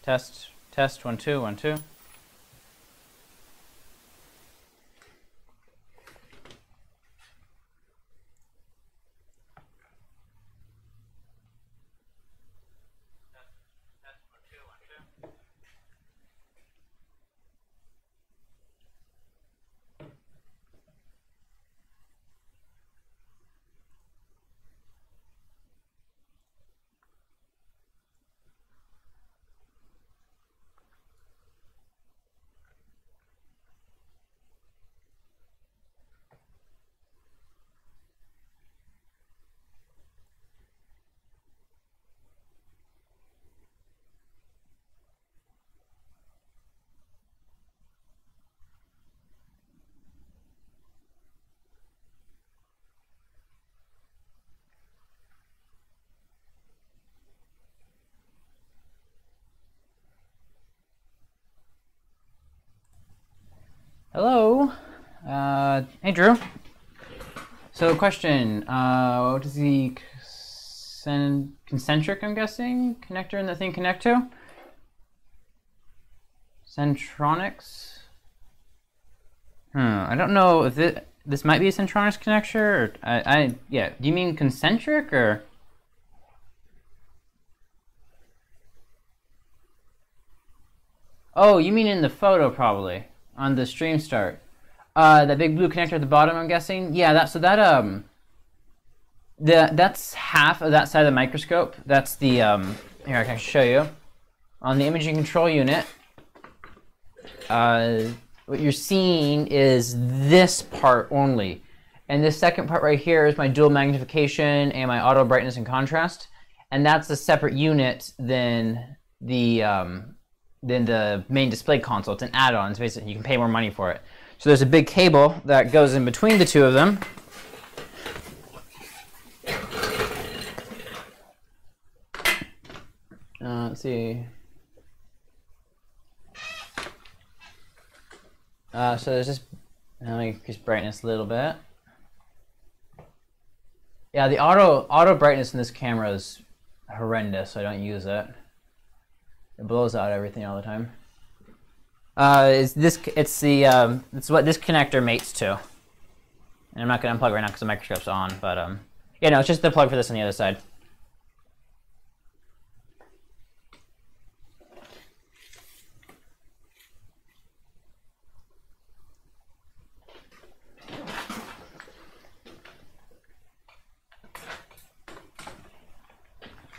Test, test, 1, 2, 1, 2. Hello. Hey, Drew. So, question. What does the concentric, I'm guessing, connector in the thing connect to? Centronics? I don't know if this might be a centronics connector. Or yeah. Do you mean concentric or? Oh, you mean in the photo probably on the stream start. That big blue connector at the bottom, I'm guessing. Yeah, that's half of that side of the microscope. That's the here I can show you on the imaging control unit. What you're seeing is this part only, and this second part right here is my dual magnification and my auto brightness and contrast, and that's a separate unit than the main display console. It's an add-on. It's basically you can pay more money for it. So there's a big cable that goes in between the two of them. Let's see. So there's this. Let me increase brightness a little bit. Yeah, the auto brightness in this camera is horrendous. So I don't use it. It blows out everything all the time. It's what this connector mates to. And I'm not going to unplug right now because the microscope's on, but yeah, no, it's just the plug for this on the other side.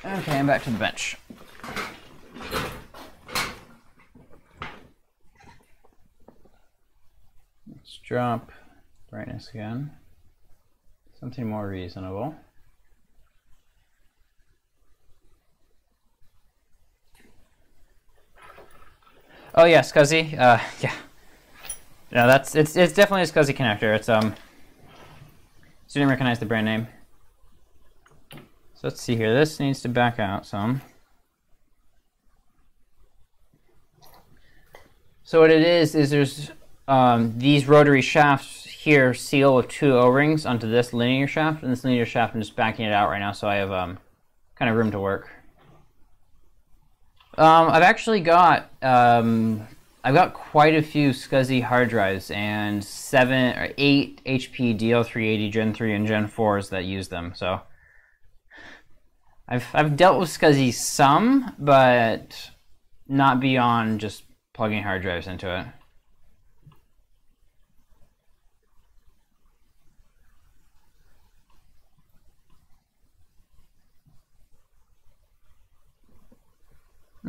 Okay, I'm back to the bench. Let's drop brightness again. Something more reasonable. Oh yeah, SCSI. Yeah. No, it's definitely a SCSI connector. It's didn't recognize the brand name. So let's see here. This needs to back out some. So what it is there's these rotary shafts here seal with two O-rings onto this linear shaft, and this linear shaft I'm just backing it out right now, so I have kind of room to work. I've actually got I've got quite a few SCSI hard drives and 7 or 8 HP DL380 Gen 3 and Gen 4s that use them. So I've dealt with SCSI some, but not beyond just plugging hard drives into it.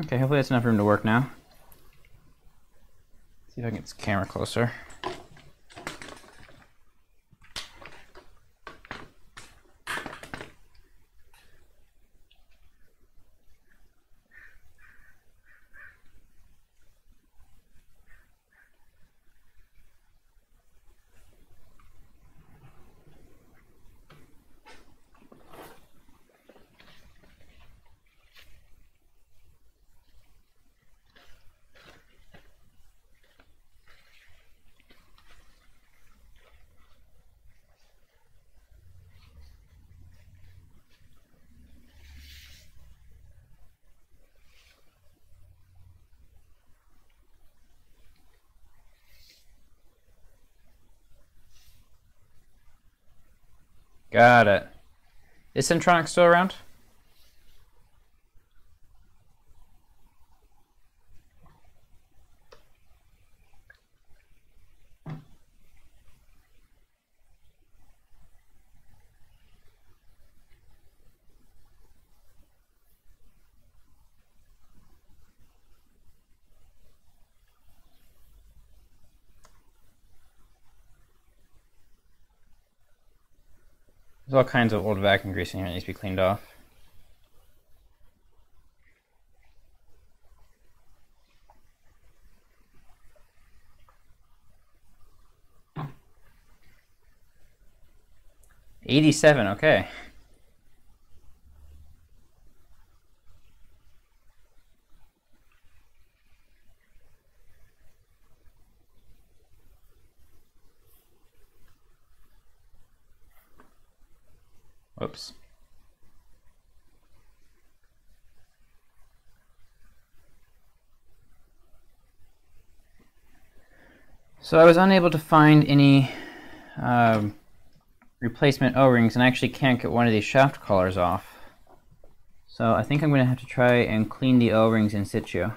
Okay, hopefully that's enough room to work now. See if I can get this camera closer. Got it. Is Centronics still around? There's all kinds of old vacuum grease in here that needs to be cleaned off. $87, okay. Whoops. So I was unable to find any replacement O-rings, and I actually can't get one of these shaft collars off. So I think I'm going to have to try and clean the O-rings in situ.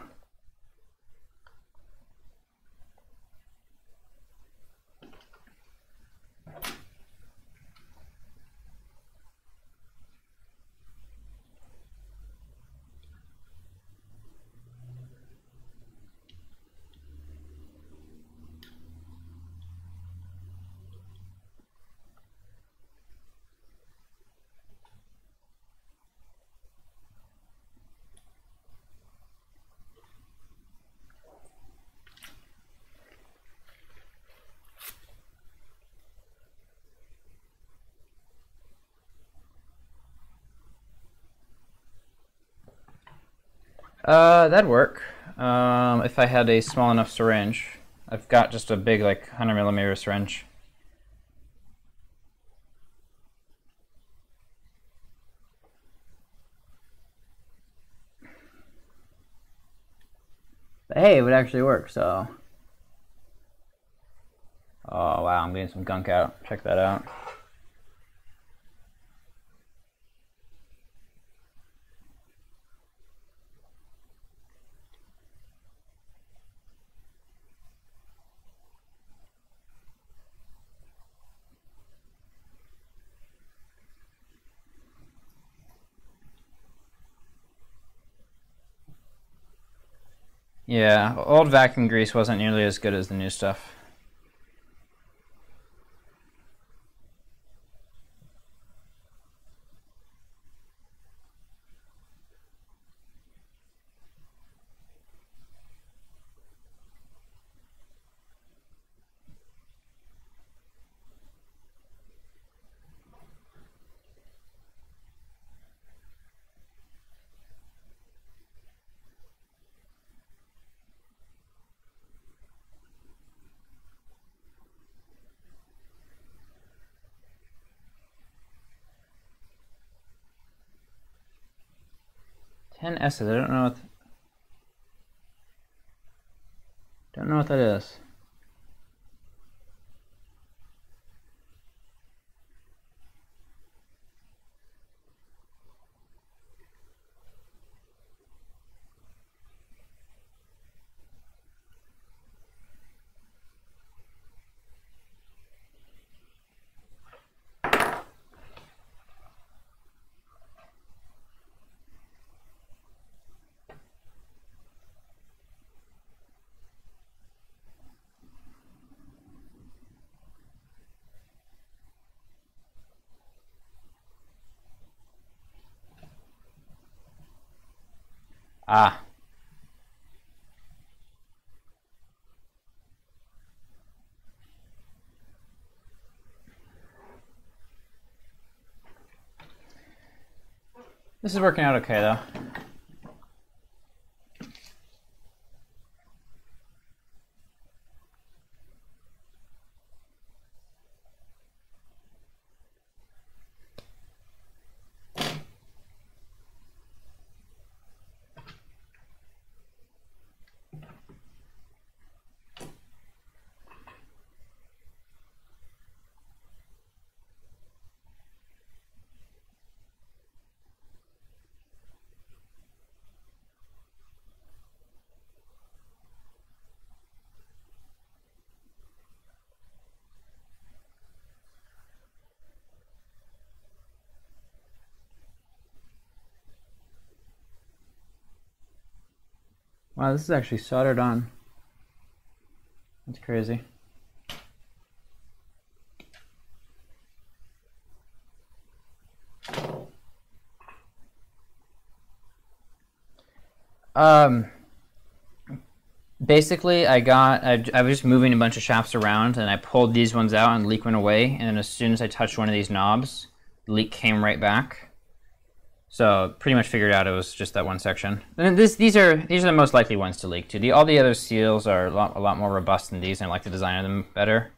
That'd work if I had a small enough syringe. I've got just a big, like, 100mm syringe. But hey, it would actually work, so... Oh wow, I'm getting some gunk out. Check that out. Yeah, old vacuum grease wasn't nearly as good as the new stuff. Ten S's. I don't know what that is. Ah. This is working out okay, though. Wow, this is actually soldered on. That's crazy. Basically, I was just moving a bunch of shafts around, and I pulled these ones out, and the leak went away. And then as soon as I touched one of these knobs, the leak came right back. So pretty much figured out it was just that one section. And these are the most likely ones to leak too. All the other seals are a lot more robust than these, and I like the design of them better.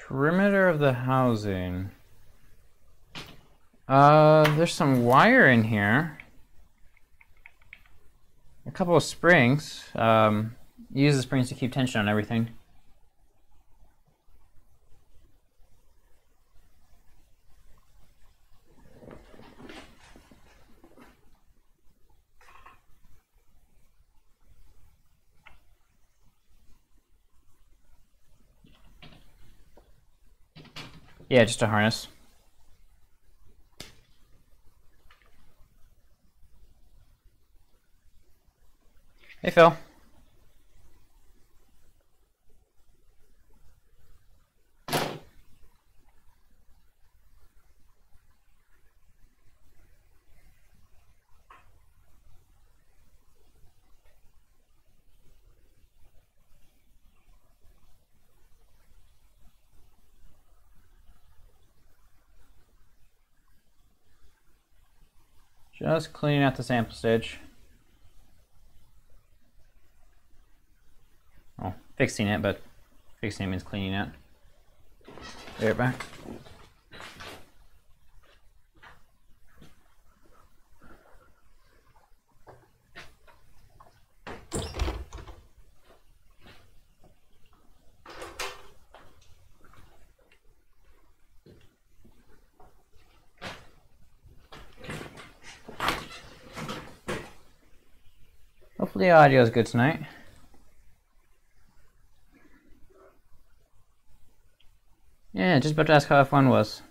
Perimeter of the housing. There's some wire in here. A couple of springs. Use the springs to keep tension on everything. Yeah, just a harness. Hey, Phil. Just cleaning out the sample stage. Oh, fixing it, but fixing it means cleaning it. Be right back. Hopefully the audio is good tonight. Yeah, just about to ask how F1 was.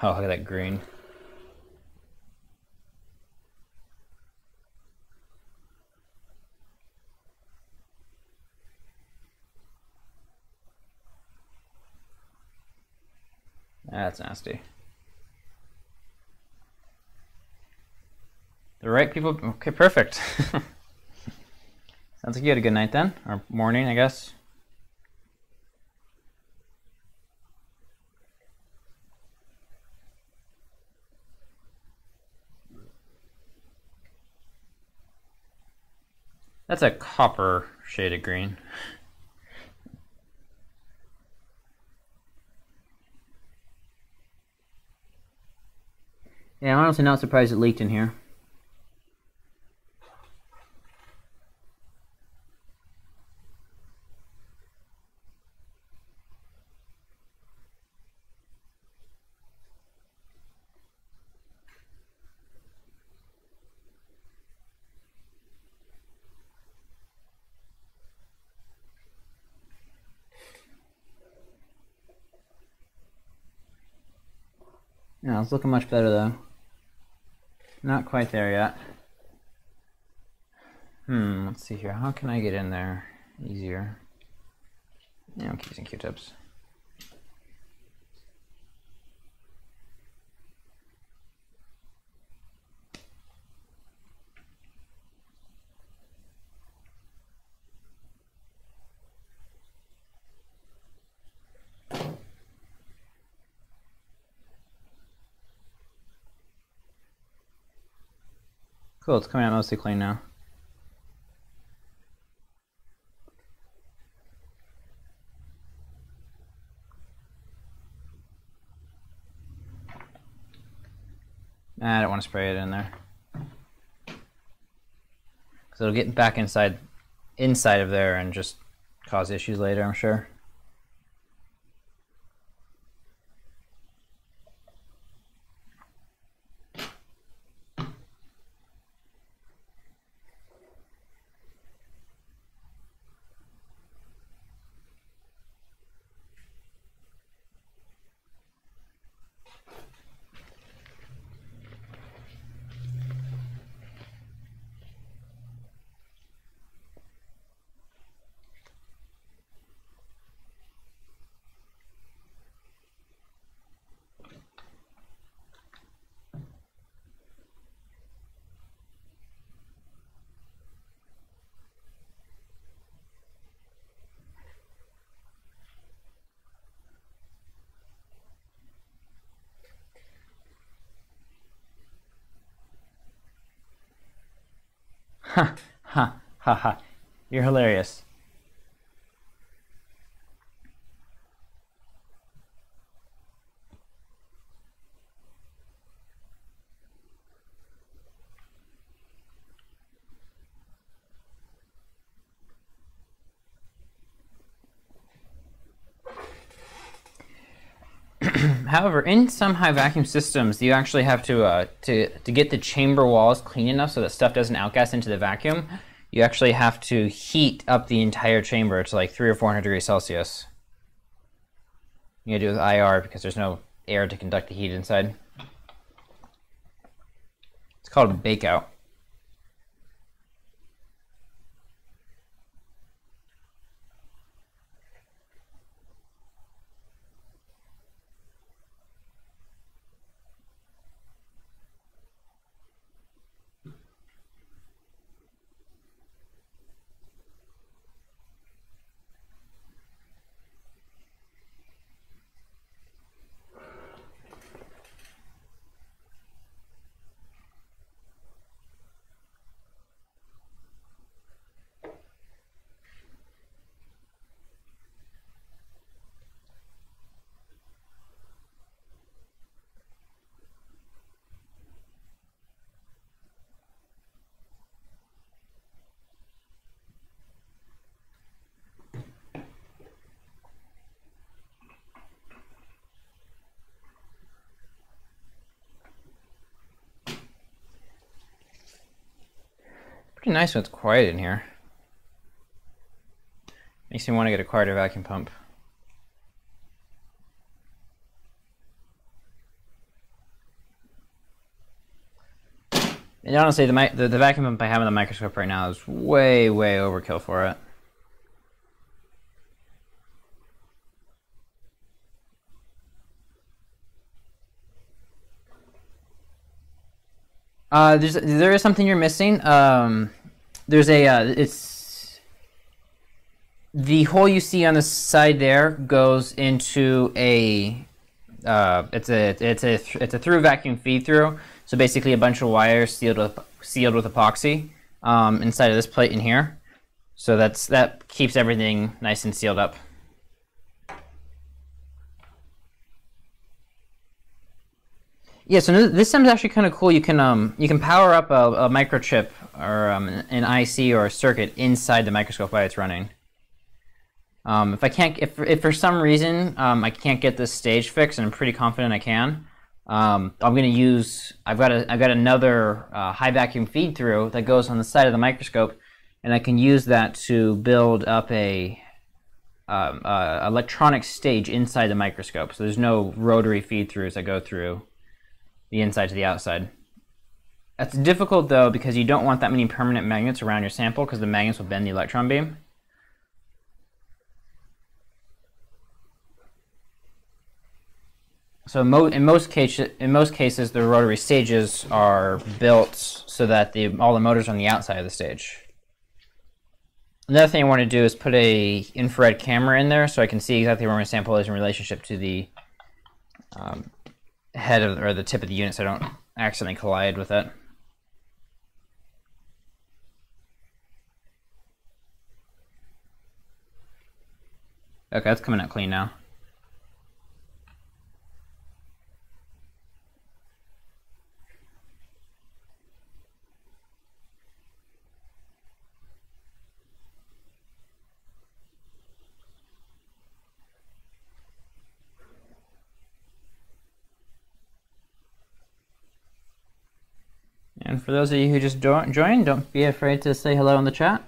Oh, look at that green. That's nasty. The right people. Okay, perfect. Sounds like you had a good night then, or morning, I guess. That's a copper shade of green. Yeah, I'm honestly not surprised it leaked in here. Yeah, it's looking much better though. Not quite there yet. Let's see here. How can I get in there easier? Yeah, I'm using Q-tips. Cool, it's coming out mostly clean now. I don't want to spray it in there, because it'll get back inside of there and just cause issues later, I'm sure. Ha ha ha ha. You're hilarious. However, in some high vacuum systems, you actually have to get the chamber walls clean enough so that stuff doesn't outgas into the vacuum. You actually have to heat up the entire chamber to like 300 or 400 degrees Celsius. You gotta do it with IR because there's no air to conduct the heat inside. It's called a bake out. Pretty nice when it's quiet in here. Makes me want to get a quieter vacuum pump. And honestly, the vacuum pump I have in the microscope right now is way, way overkill for it. There is something you're missing. There's it's the hole you see on the side there goes into a it's a through vacuum feed through. So basically a bunch of wires sealed with epoxy inside of this plate in here. So that keeps everything nice and sealed up. Yeah, so this system is actually kind of cool. You can power up a microchip or an IC or a circuit inside the microscope while it's running. If for some reason I can't get this stage fixed, and I'm pretty confident I can, I've got another high vacuum feed through that goes on the side of the microscope, and I can use that to build up a electronic stage inside the microscope. So there's no rotary feed throughs that go through the inside to the outside. That's difficult though because you don't want that many permanent magnets around your sample because the magnets will bend the electron beam. So in most cases, the rotary stages are built so that all the motors are on the outside of the stage. Another thing I want to do is put a infrared camera in there so I can see exactly where my sample is in relationship to the head or the tip of the unit so I don't accidentally collide with it. Okay, that's coming out clean now. And for those of you who just joined, don't be afraid to say hello in the chat.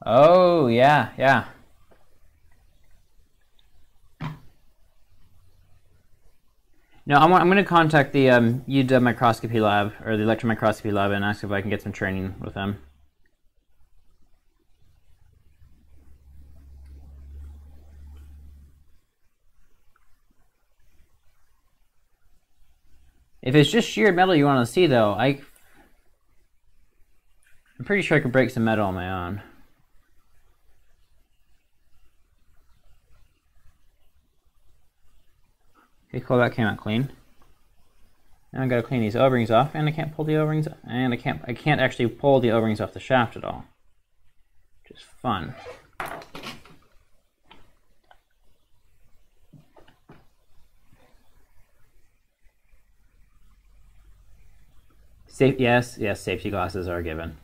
Oh, yeah, yeah. No, I'm going to contact the UW microscopy lab, or the electron microscopy lab, and ask if I can get some training with them. If it's just sheared metal you want to see, though, I'm pretty sure I could break some metal on my own. Okay, cool, that came out clean. Now I gotta clean these O-rings off, and I can't pull the O-rings, and I can't actually pull the O-rings off the shaft at all. Which is fun. Yes, safety glasses are given.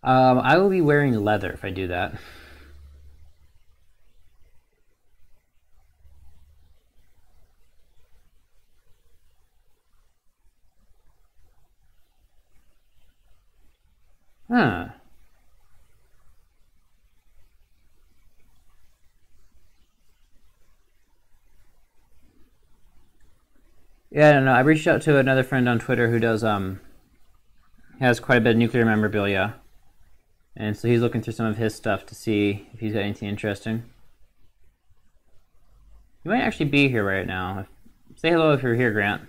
I will be wearing leather if I do that. Huh. Yeah, I don't know. I reached out to another friend on Twitter who does has quite a bit of nuclear memorabilia. And so he's looking through some of his stuff to see if he's got anything interesting. You might actually be here right now. Say hello if you're here, Grant.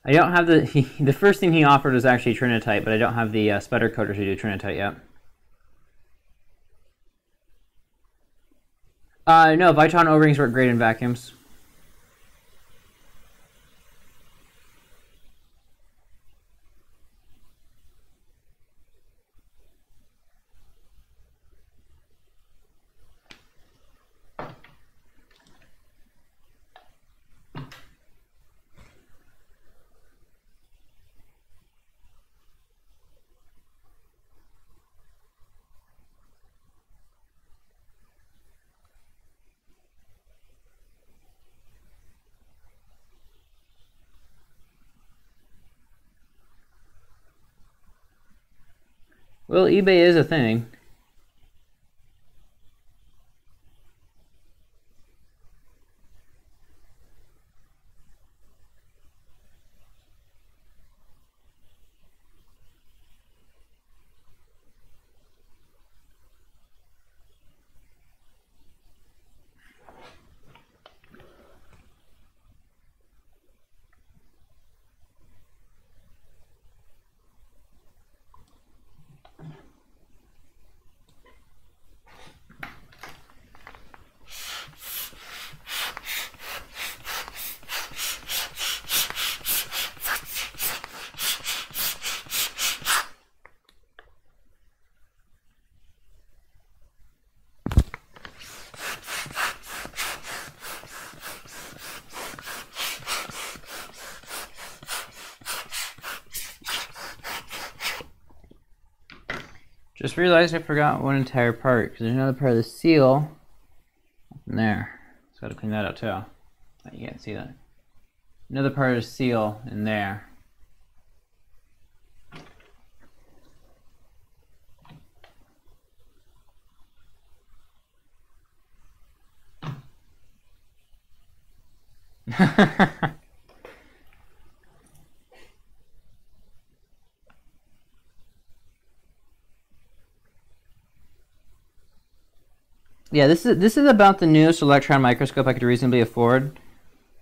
I don't have the first thing he offered was actually Trinitite, but I don't have the sputter coater to do Trinitite yet. No, Viton O-rings work great in vacuums. Well, eBay is a thing. Just realized I forgot one entire part, because there's another part of the seal in there. So I gotta clean that out too. Oh, you can't see that. Another part of the seal in there. Yeah, this is about the newest electron microscope I could reasonably afford.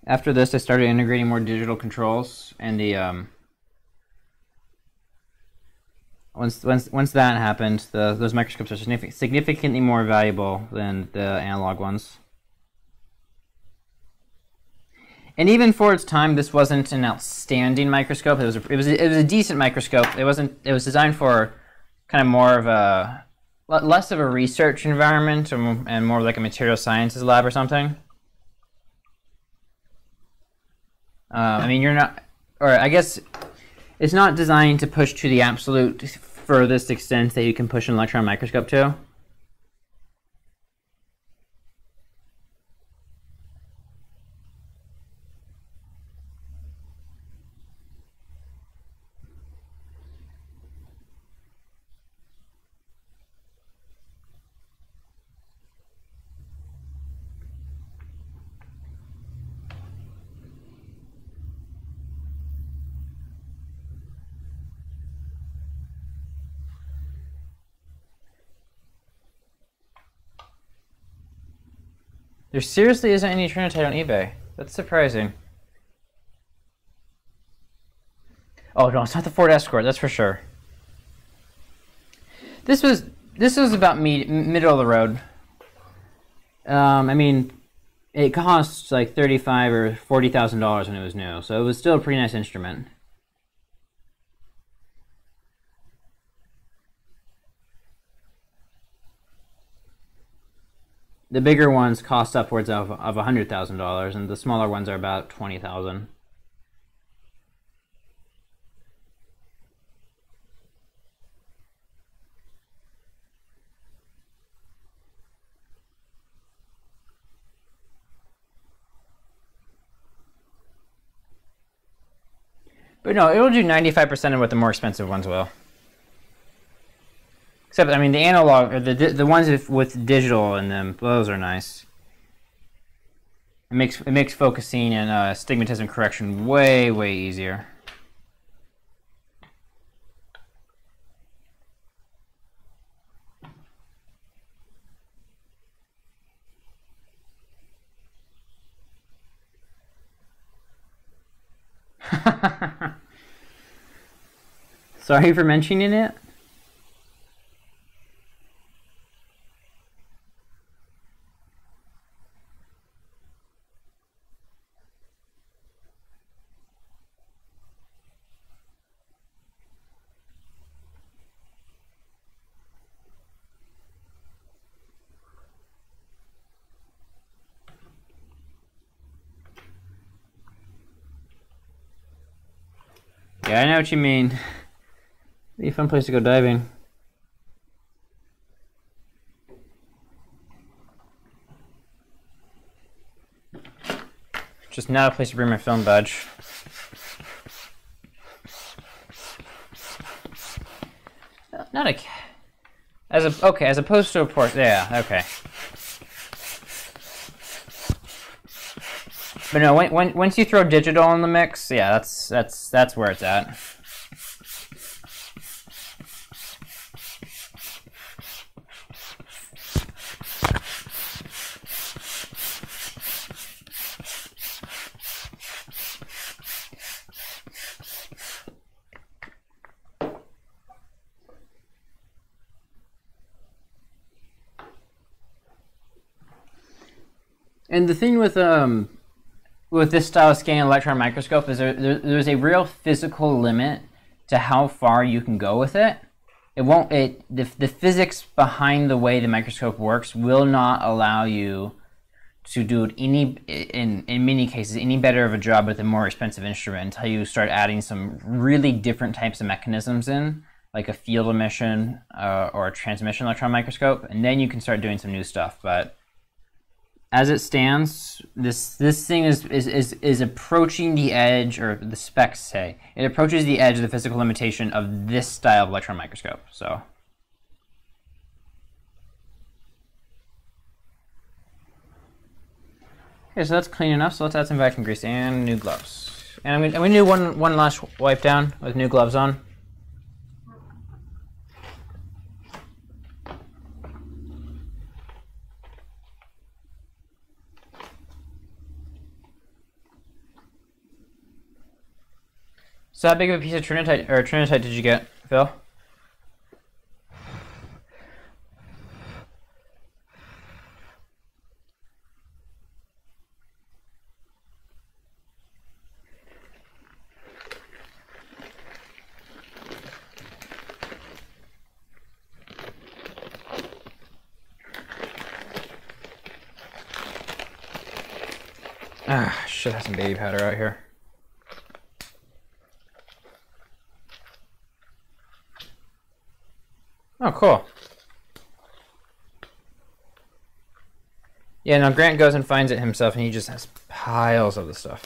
After this, I started integrating more digital controls, and the once that happened, those microscopes are significantly more valuable than the analog ones. And even for its time, this wasn't an outstanding microscope. It was a decent microscope. It was designed for kind of more of a less of a research environment and more like a material sciences lab or something. I mean, you're not, or I guess it's not designed to push to the absolute furthest extent that you can push an electron microscope to. There seriously isn't any Trinitite on eBay. That's surprising. Oh no, it's not the Ford Escort, that's for sure. This was about middle of the road. I mean, it cost like $35,000 or $40,000 when it was new, so it was still a pretty nice instrument. The bigger ones cost upwards of $100,000, and the smaller ones are about $20,000. But no, it'll do 95% of what the more expensive ones will. Except, I mean, the analog, or the ones with digital in them, those are nice. It makes focusing and astigmatism correction way easier. Sorry for mentioning it. Yeah, I know what you mean. Be a fun place to go diving. Just not a place to bring my film badge. Not a as opposed to a port. Yeah, okay. But no, once you throw digital in the mix, yeah, that's where it's at. And the thing with this style of scanning electron microscope is there's a real physical limit to how far you can go with it. The physics behind the way the microscope works will not allow you to do it in many cases any better of a job with a more expensive instrument until you start adding some really different types of mechanisms in, like a field emission or a transmission electron microscope, and then you can start doing some new stuff. But as it stands, this thing is approaching the edge, or the specs say it approaches the edge of the physical limitation of this style of electron microscope. So, okay, so that's clean enough. So let's add some vacuum grease and new gloves. And I'm gonna do one last wipe down with new gloves on. So how big of a piece of trinitite did you get, Phil? Ah, should have some baby powder out here. Oh, cool. Yeah, now Grant goes and finds it himself, and he just has piles of the stuff.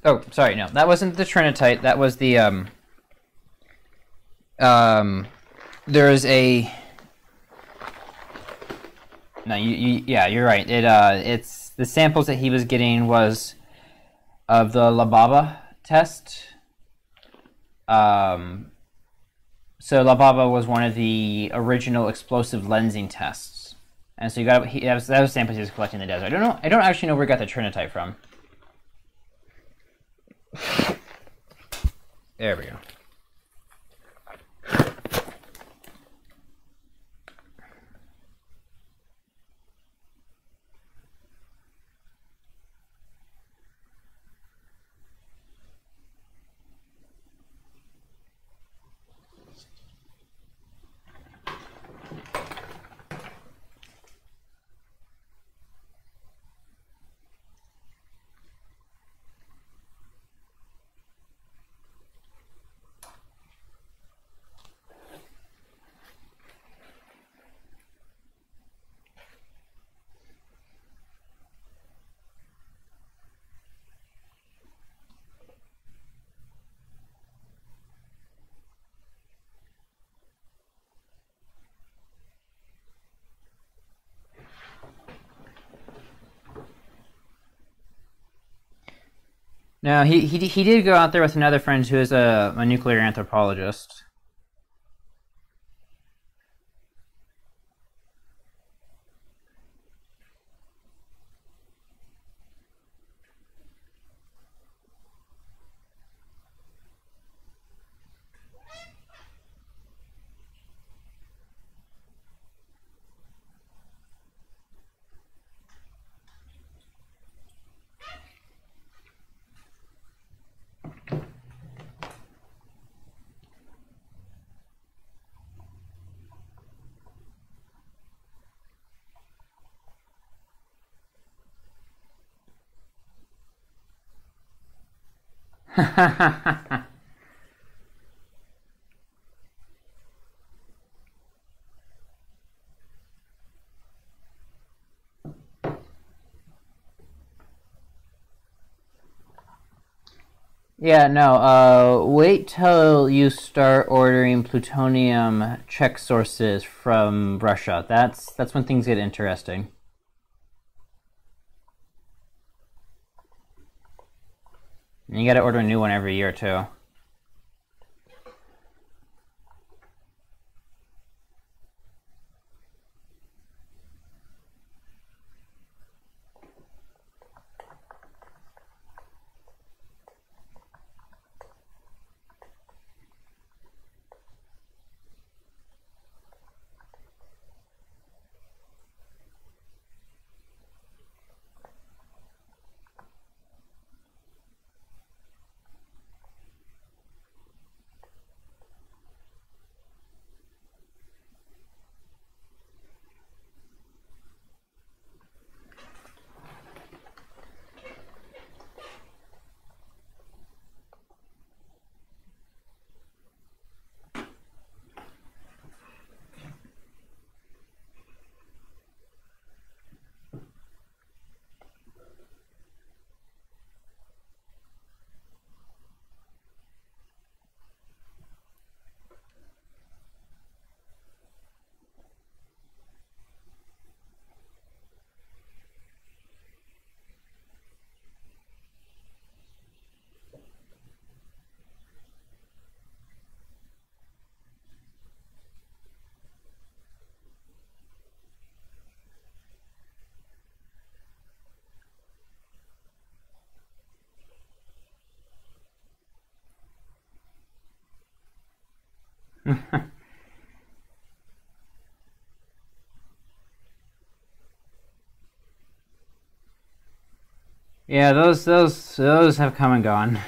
Oh, sorry, no, that wasn't the trinitite. That was the there's a no, yeah, you're right. It's the samples that he was getting was of the Lababa test. So Lababa was one of the original explosive lensing tests. And so that was samples he was collecting in the desert. I don't actually know where he got the trinitite from. There we go. Now, he did go out there with another friend who is a nuclear anthropologist. Yeah, no, wait till you start ordering plutonium check sources from Russia. That's when things get interesting. And you gotta order a new one every year, too. Yeah, those have come and gone.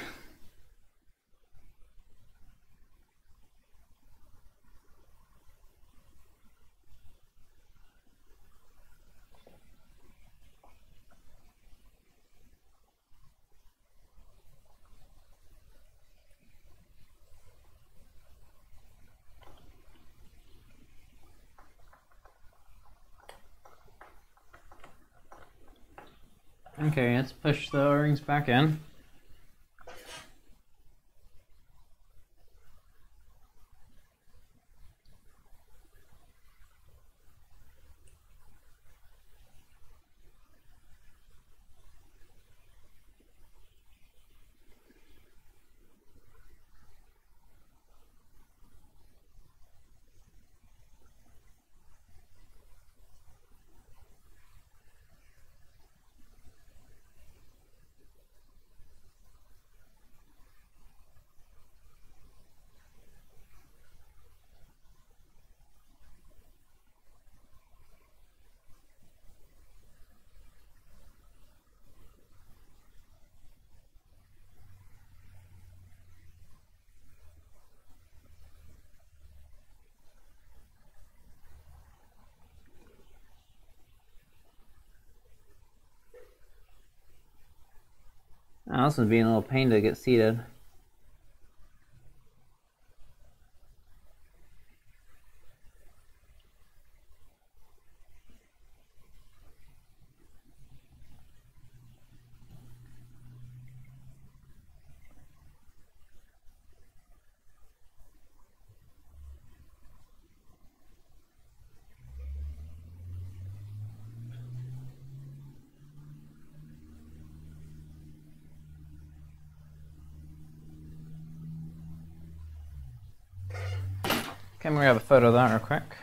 Okay, let's push the O-rings back in. Oh, this one's being a little pain to get seated. Okay, I'm gonna grab a photo of that real quick.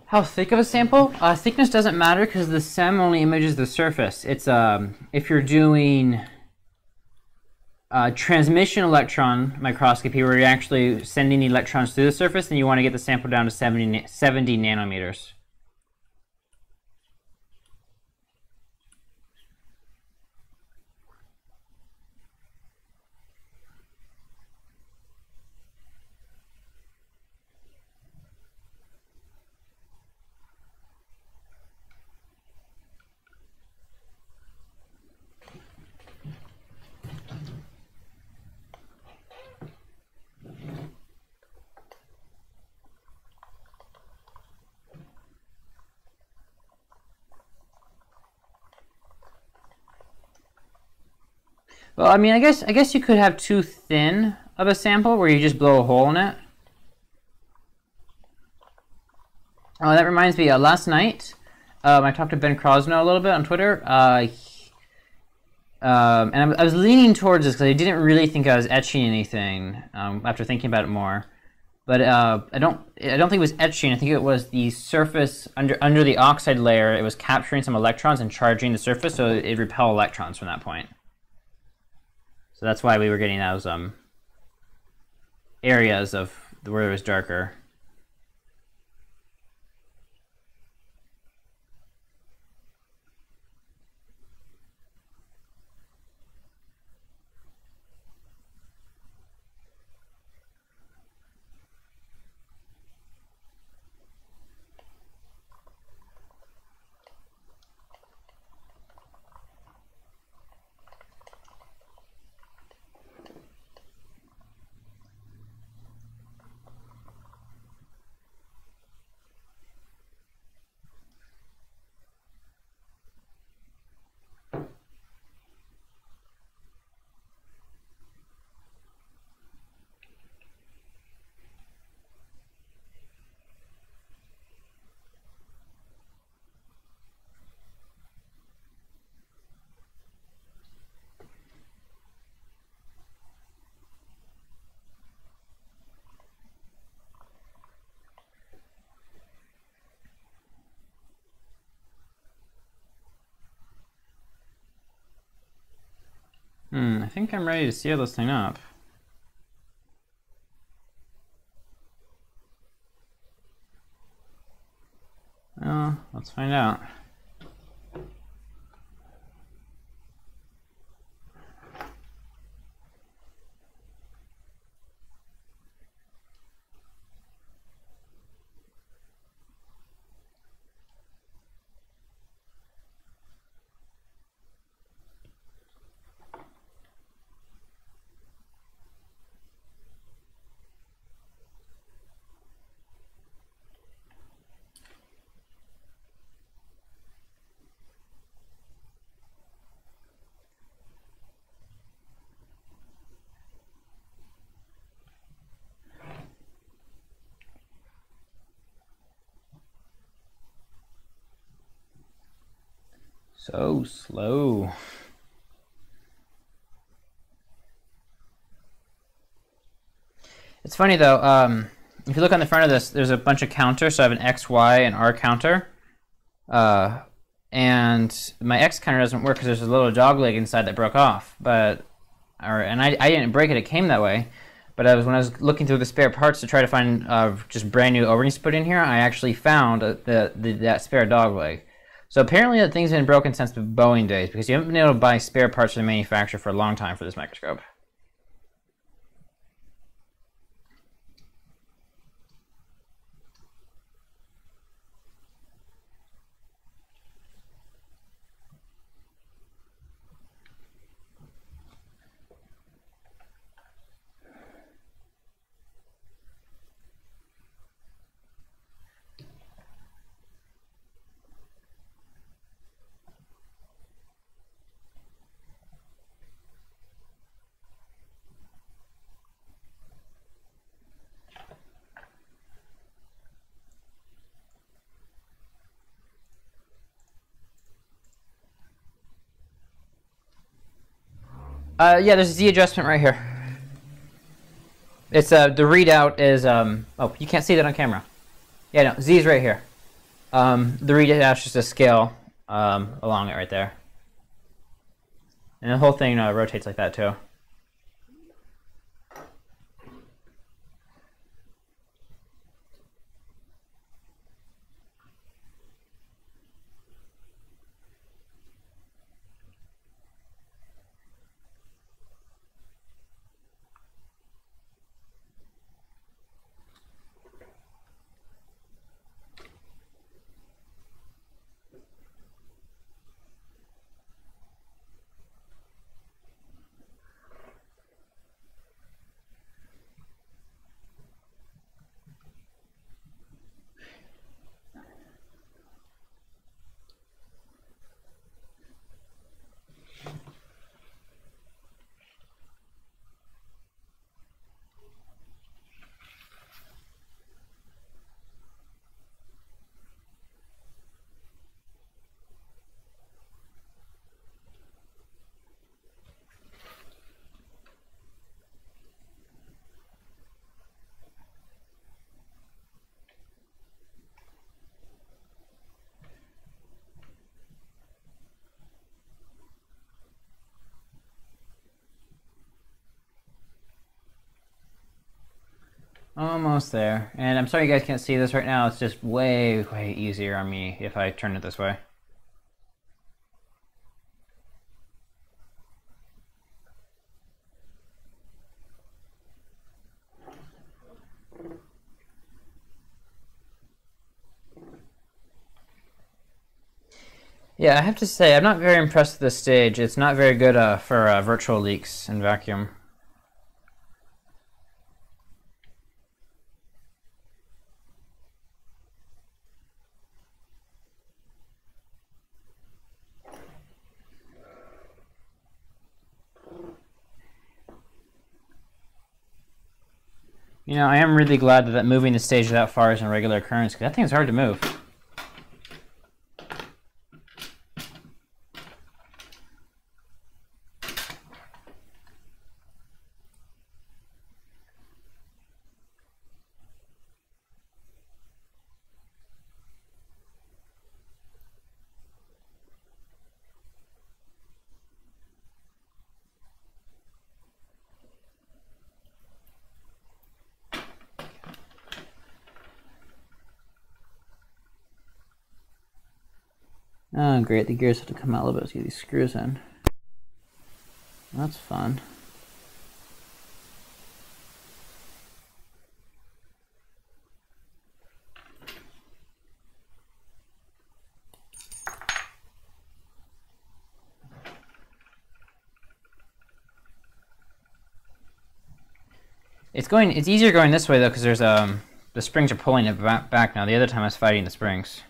How thick of a sample? Thickness doesn't matter because the SEM only images the surface. It's if you're doing transmission electron microscopy, where you're actually sending the electrons through the surface, then you want to get the sample down to 70 nanometers. Well, I mean, I guess you could have too thin of a sample where you just blow a hole in it. Oh, that reminds me. Last night, I talked to Ben Krosno a little bit on Twitter, and I was leaning towards this because I didn't really think I was etching anything after thinking about it more. But I don't think it was etching. I think it was the surface under the oxide layer. It was capturing some electrons and charging the surface, so it repel electrons from that point. So that's why we were getting those areas of where it was darker. I think I'm ready to seal this thing up. Well, let's find out. So slow. It's funny though, if you look on the front of this, there's a bunch of counters. So I have an X, Y, and R counter. And my X counter doesn't work because there's a little dog leg inside that broke off. And I didn't break it, it came that way. But when I was looking through the spare parts to try to find just brand new O-rings to put in here, I actually found that spare dog leg. So apparently that thing's been broken since the Boeing days, because you haven't been able to buy spare parts from the manufacturer for a long time for this microscope. Yeah, there's a Z adjustment right here. It's the readout is oh, you can't see that on camera. Yeah, no, Z is right here. The read dash is a scale along it right there. And the whole thing rotates like that too. Almost there. And I'm sorry you guys can't see this right now. It's just way, way easier on me if I turn it this way. Yeah, I have to say, I'm not very impressed with this stage. It's not very good for virtual leaks in vacuum. You know, I am really glad that moving the stage that far is a regular occurrence, because that thing's hard to move. Oh, great. The gears have to come out a little bit to get these screws in. That's fun. It's easier going this way though, because there's the springs are pulling it back now. The other time I was fighting the springs.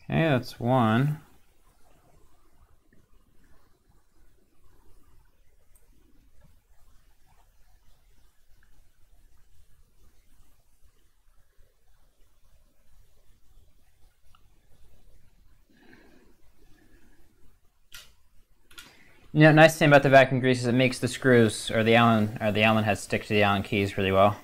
Okay, that's one. You know, nice thing about the vacuum grease is it makes the screws or the Allen head stick to the Allen keys really well.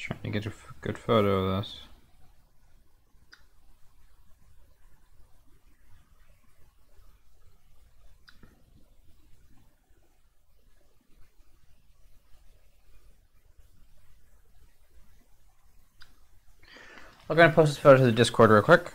Trying to get a good photo of this. I'm going to post this photo to the Discord real quick.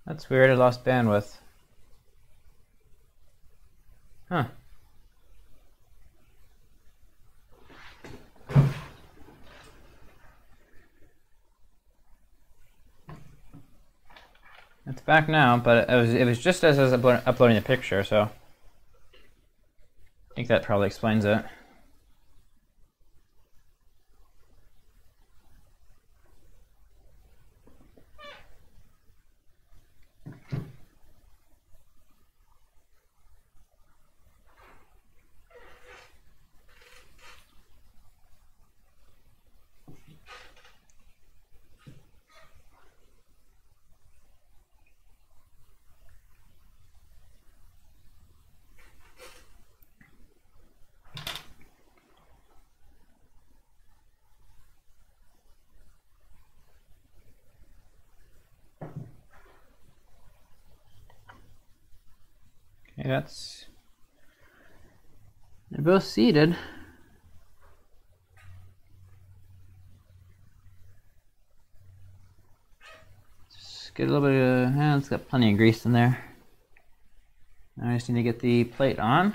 That's weird, I lost bandwidth. Huh. It's back now, but it was just as I was uploading the picture, so I think that probably explains it. Okay, they're both seated. Just get a little bit of, it's got plenty of grease in there. Now I just need to get the plate on.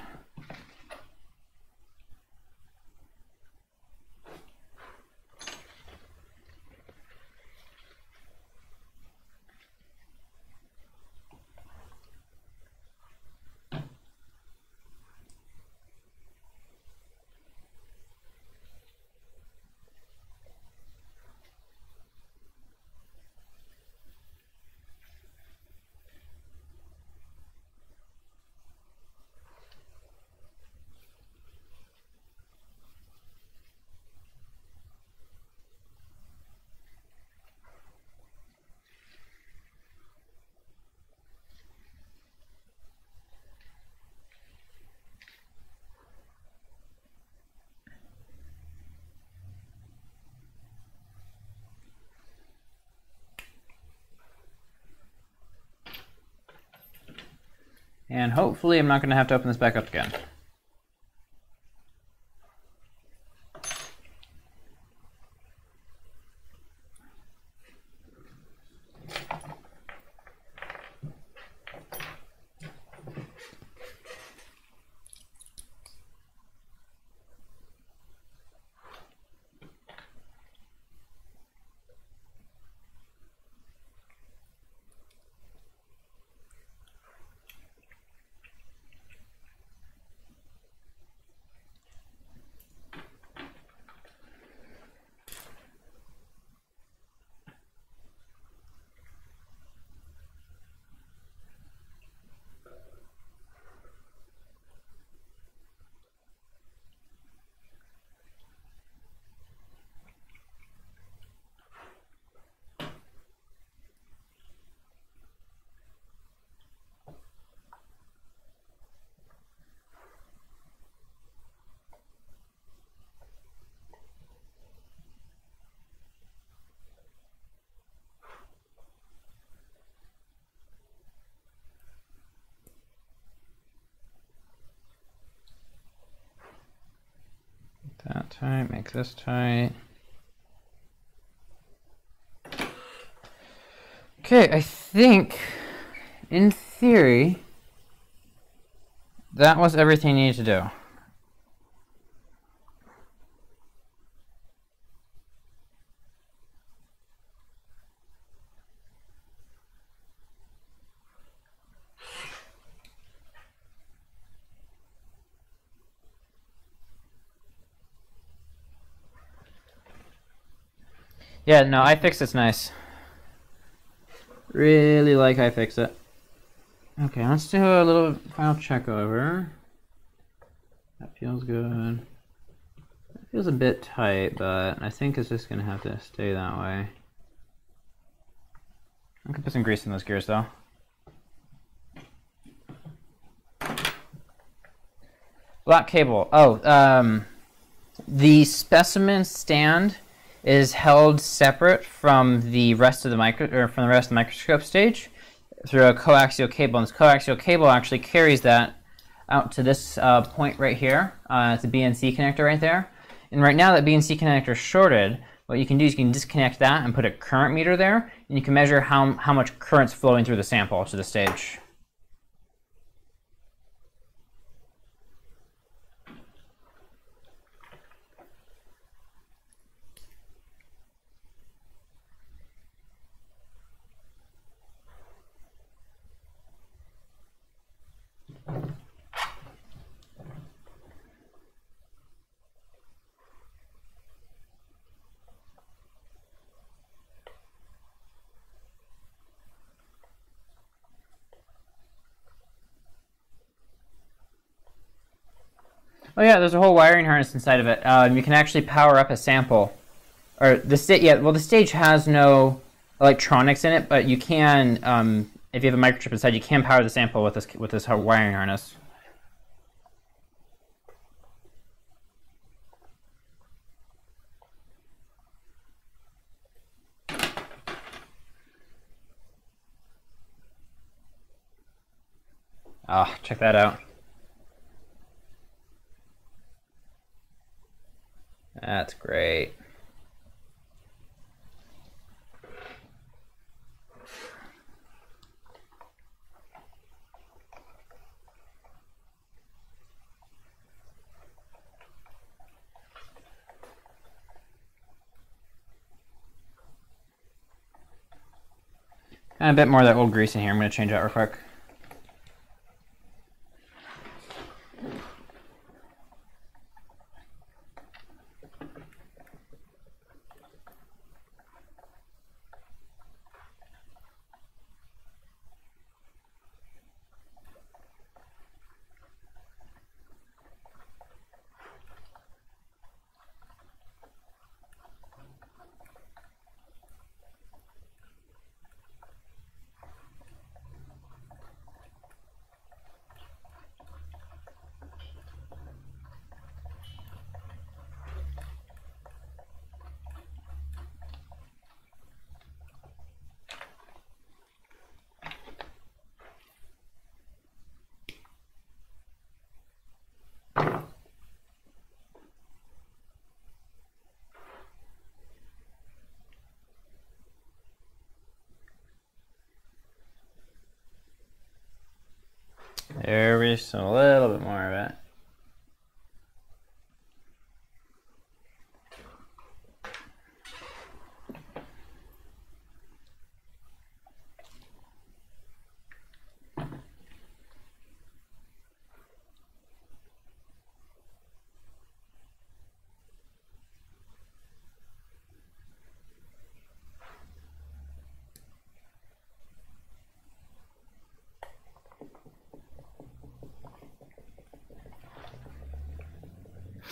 And hopefully I'm not going to have to open this back up again. That tight, make this tight. Okay, I think, in theory, that was everything you need to do. Yeah, no, iFixit's nice. Really like iFixit. Okay, let's do a little final check over. That feels good. It feels a bit tight, but I think it's just gonna have to stay that way. I can put some grease in those gears though. Black cable. Oh, the specimen stand is held separate from the rest of the microscope stage through a coaxial cable. And this coaxial cable actually carries that out to this point right here. It's a BNC connector right there. And right now that BNC connector is shorted. What you can do is you can disconnect that and put a current meter there, and you can measure how much current's flowing through the sample to the stage. Oh yeah, there's a whole wiring harness inside of it. You can actually power up a sample, or the stage. Yeah, well, the stage has no electronics in it, but you can, if you have a microchip inside, you can power the sample with this wiring harness. Ah, check that out. That's great. And a bit more of that old grease in here. I'm going to change that real quick. There we go, a little bit more of it.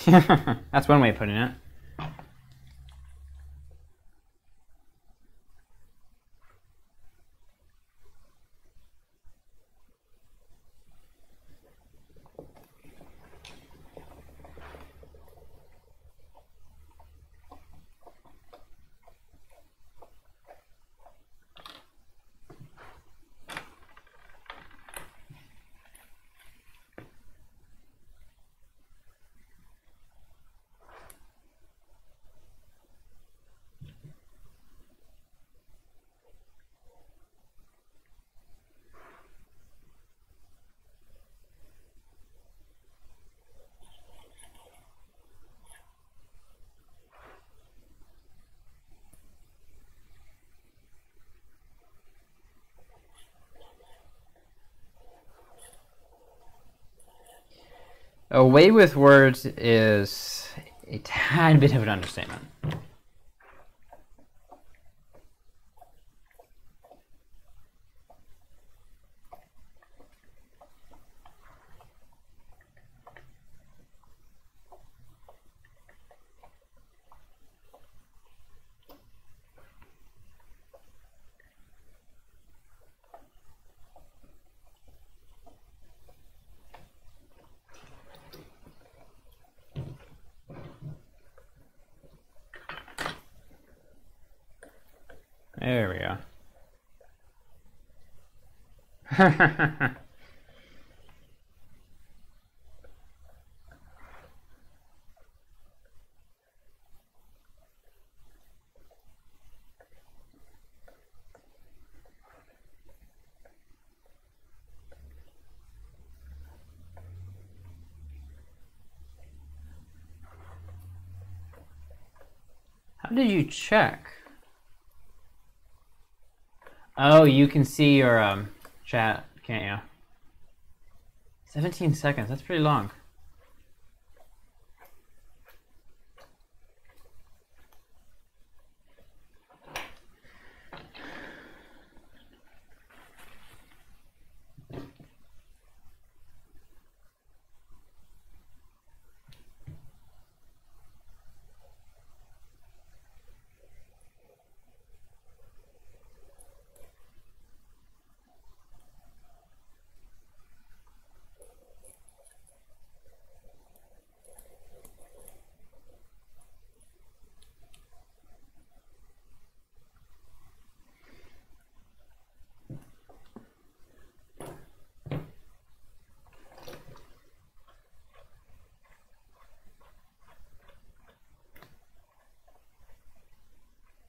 That's one way of putting it. A way with words is a tad bit of an understatement. There we go. How did you check? Oh, you can see your chat, can't you? 17 seconds, that's pretty long.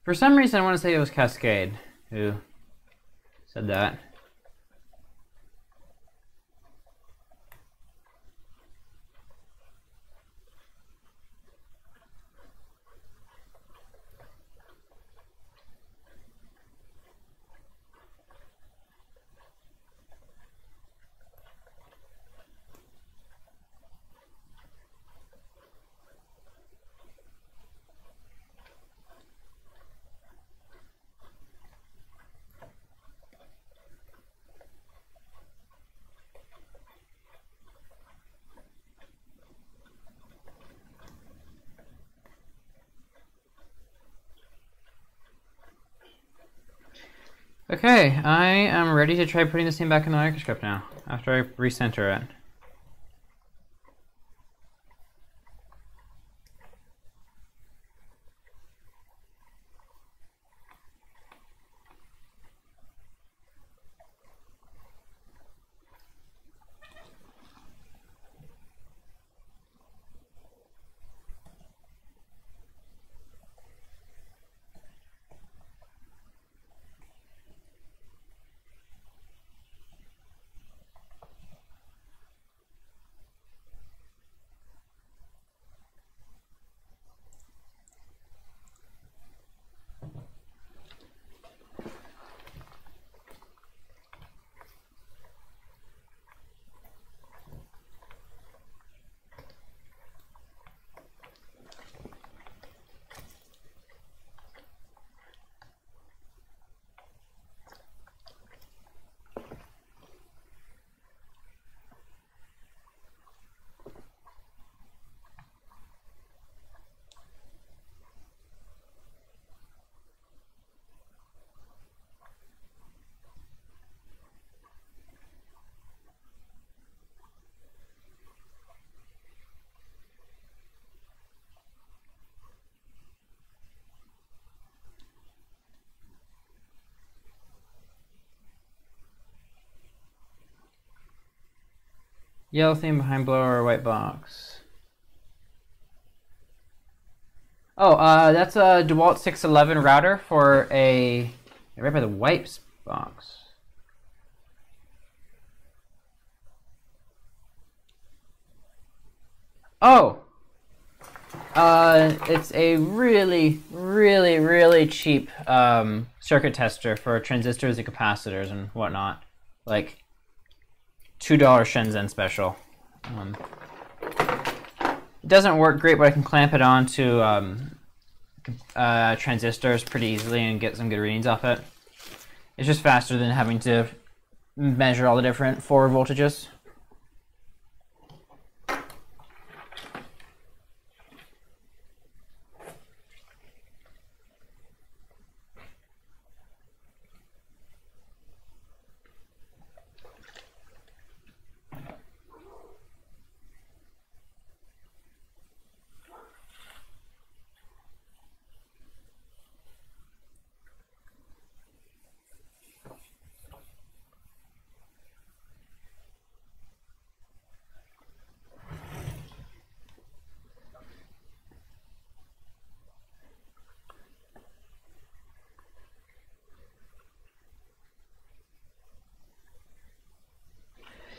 For some reason, I want to say it was Cascade who said that. Okay, I am ready to try putting this thing back in the microscope now, after I recenter it. Yellow thing behind blower or white box. Oh, that's a DeWalt 611 router for a right by the wipes box. Oh, it's a really, really, really cheap circuit tester for transistors and capacitors and whatnot, like $2 Shenzhen special. It doesn't work great, but I can clamp it onto transistors pretty easily and get some good readings off it. It's just faster than having to measure all the different forward voltages.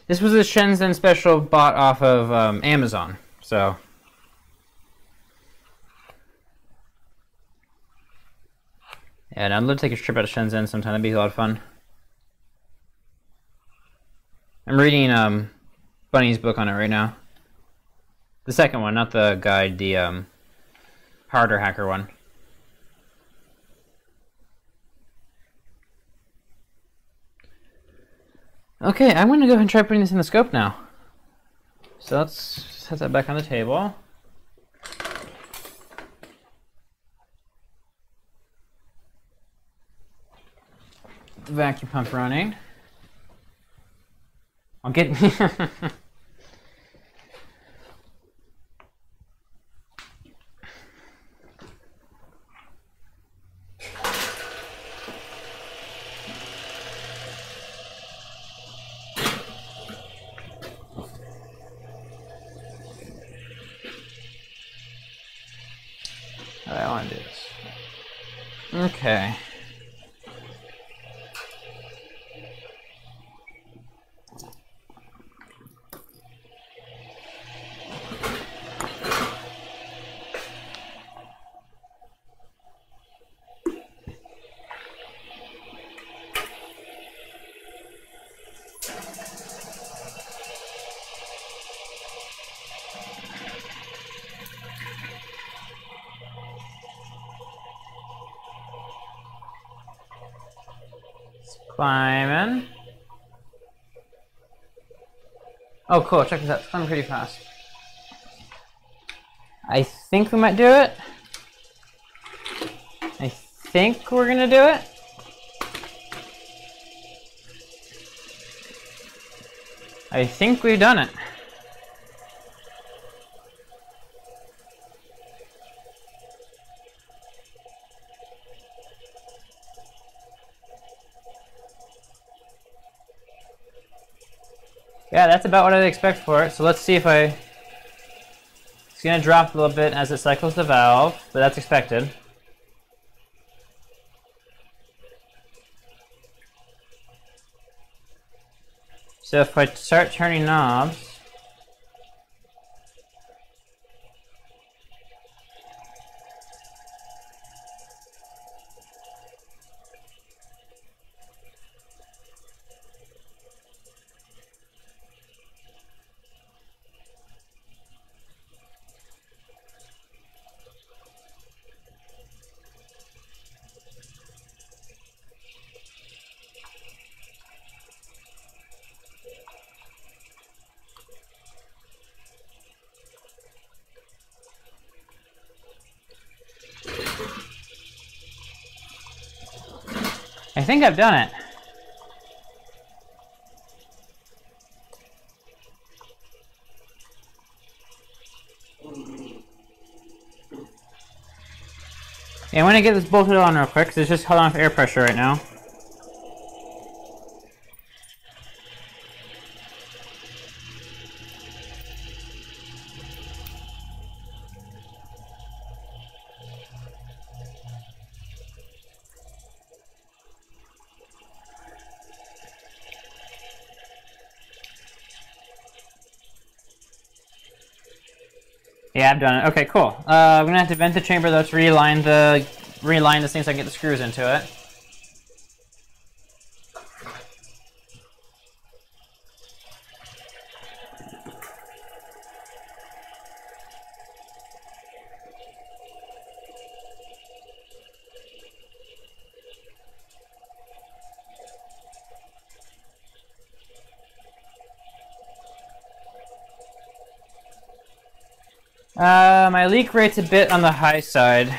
This was a Shenzhen special bought off of Amazon, so. Yeah, and I'd love to take a trip out of Shenzhen sometime. That'd be a lot of fun. I'm reading Bunny's book on it right now. The second one, not the guide, the harder hacker one. Okay, I'm going to go ahead and try putting this in the scope now. So let's set that back on the table. Vacuum pump running. I'll get... I want to do this. Okay. Climbing. Oh, cool. Check this out. It's climbing pretty fast. I think we might do it. I think we're going to do it. I think we've done it. Yeah, that's about what I'd expect for it. So let's see if it's going to drop a little bit as it cycles the valve, but that's expected. So if I start turning knobs, I think I've done it. Yeah, I'm going to get this bolted on real quick, because it's just held on for air pressure right now. Yeah, I've done it. Okay, cool. I'm gonna have to vent the chamber though to realign this thing so I can get the screws into it. My leak rate's a bit on the high side.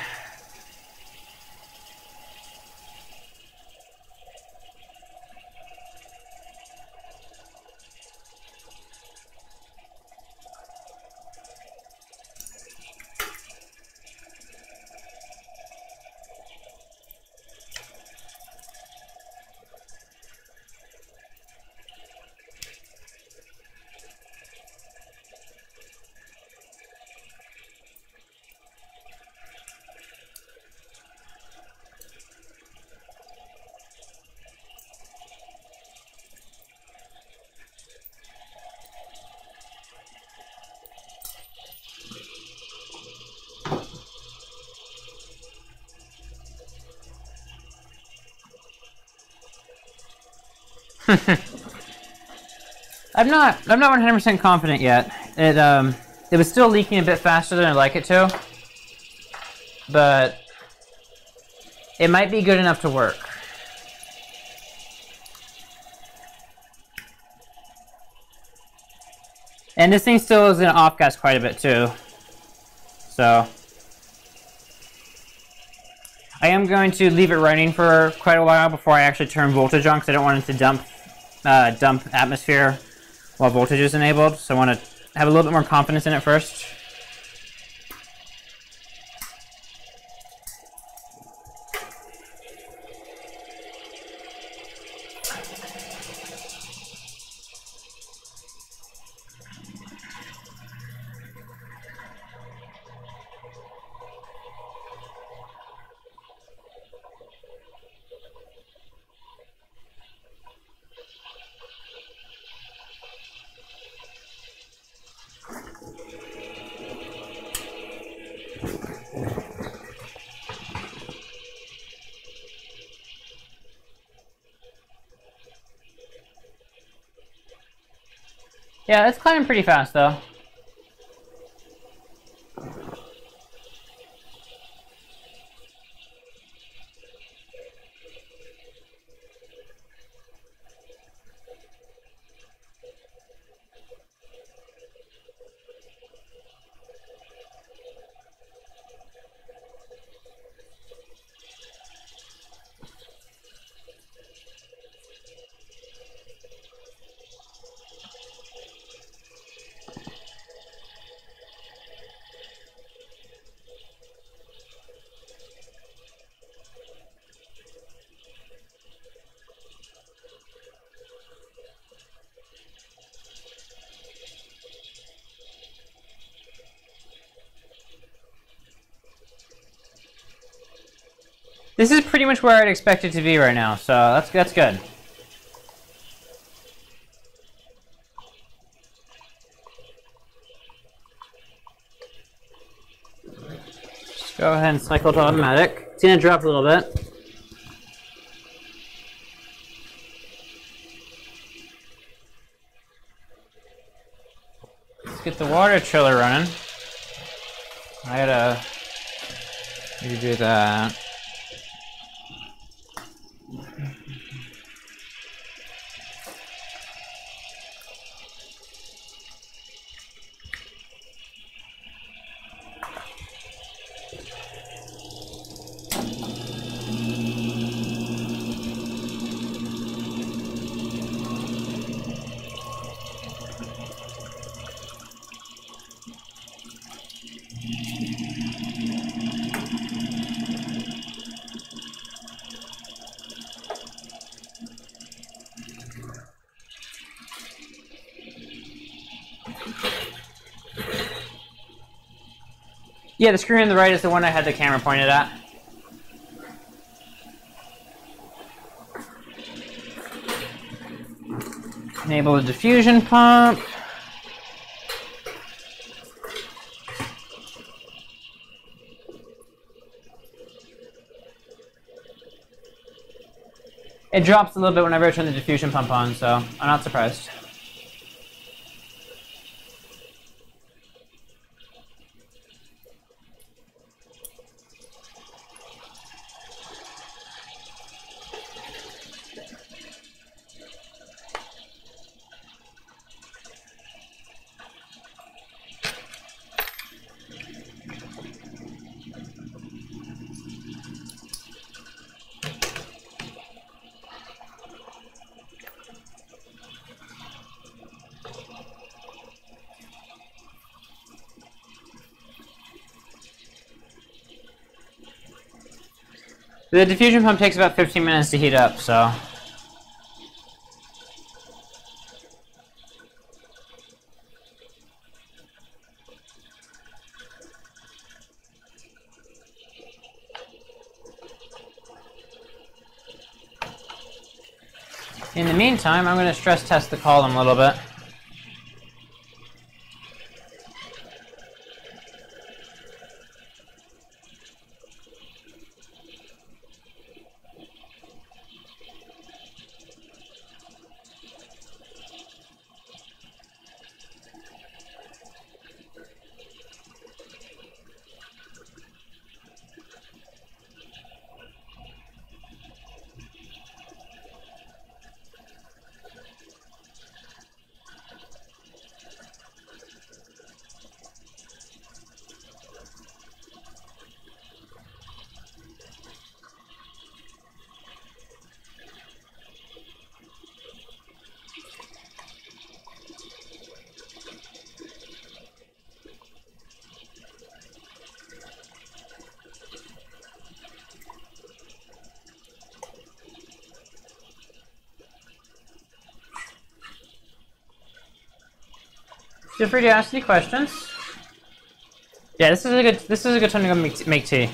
I'm not 100% confident yet. It was still leaking a bit faster than I'd like it to, but it might be good enough to work. And this thing still is going to off-gas quite a bit too. So I am going to leave it running for quite a while before I actually turn voltage on, because I don't want it to dump atmosphere while voltage is enabled. So I want to have a little bit more confidence in it first. Yeah, it's climbing pretty fast though. This is pretty much where I'd expect it to be right now, so that's good. Just go ahead and cycle to automatic. It's gonna drop a little bit. Let's get the water chiller running. I gotta redo that. Yeah, the screen on the right is the one I had the camera pointed at. Enable the diffusion pump. It drops a little bit whenever I turn the diffusion pump on, so I'm not surprised. The diffusion pump takes about 15 minutes to heat up, so. In the meantime, I'm going to stress test the column a little bit. Feel free to ask any questions. Yeah, this is a good time to go make tea.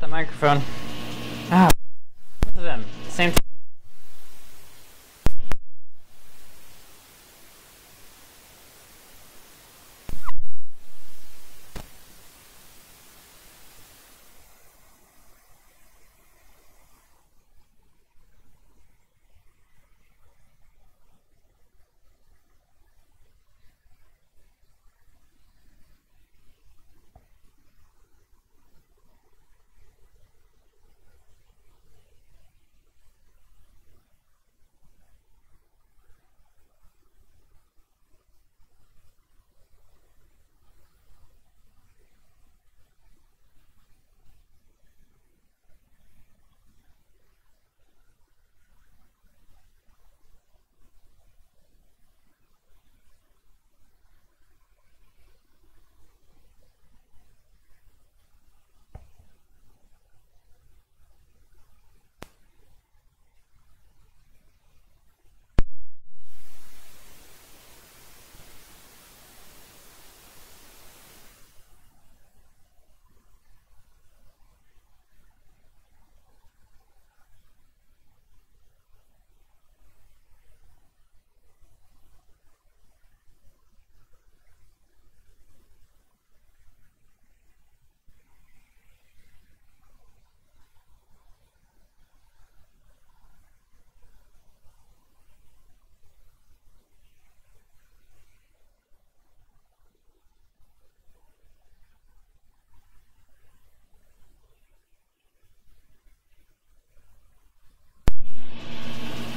The microphone. Ah, both of them. Same time.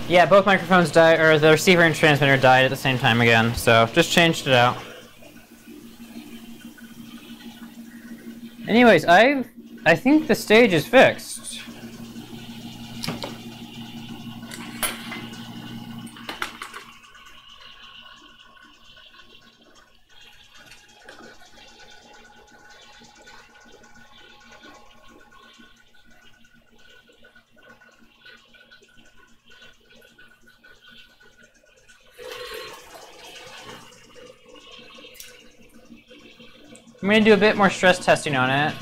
Yeah, both microphones died, or the receiver and transmitter died at the same time again, so just changed it out. Anyways, I think the stage is fixed. I'm gonna do a bit more stress testing on it,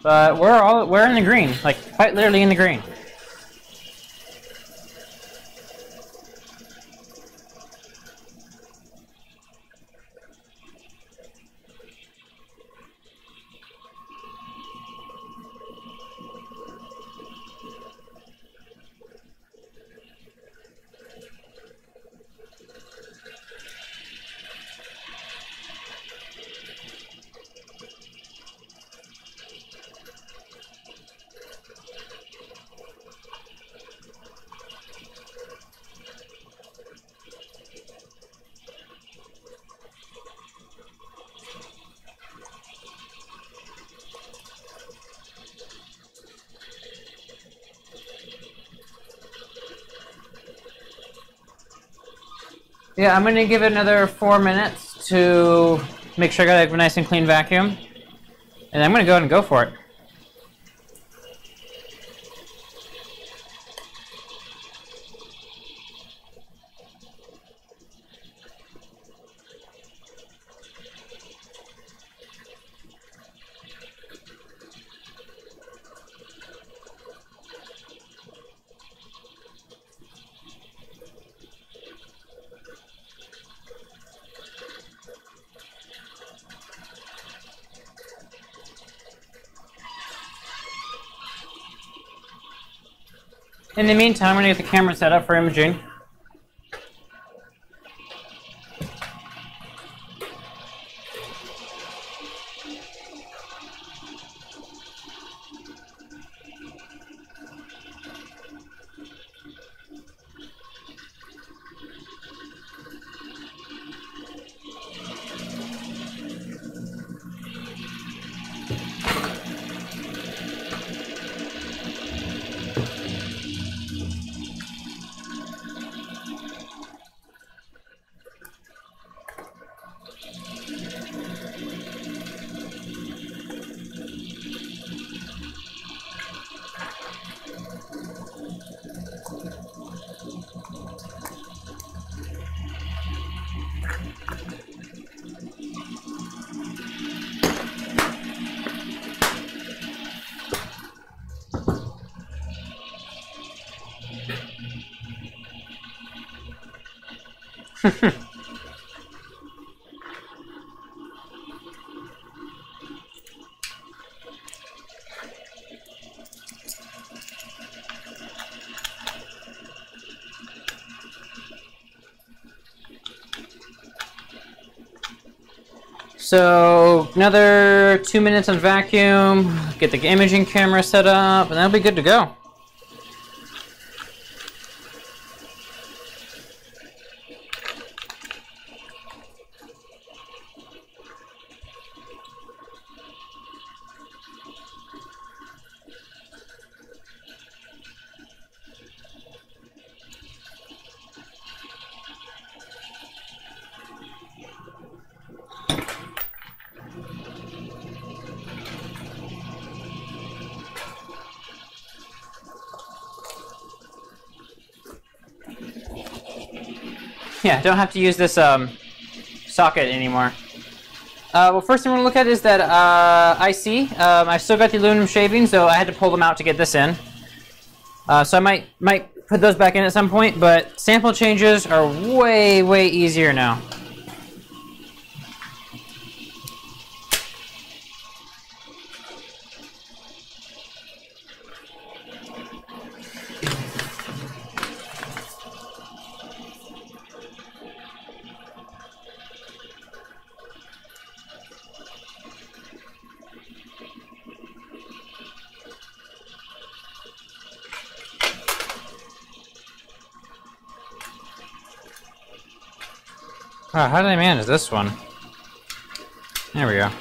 but we're in the green, like quite literally in the green. Yeah, I'm gonna give it another 4 minutes to make sure I got a nice and clean vacuum, and I'm gonna go ahead and go for it. In the meantime, I'm gonna get the camera set up for imaging. So another 2 minutes on vacuum, get the imaging camera set up, and that'll be good to go. Yeah, don't have to use this socket anymore. Well, first thing we're going to look at is that IC. I've still got the aluminum shavings, so I had to pull them out to get this in. So I might put those back in at some point, but sample changes are way, way easier now. Wow, how did I manage this one? There we go.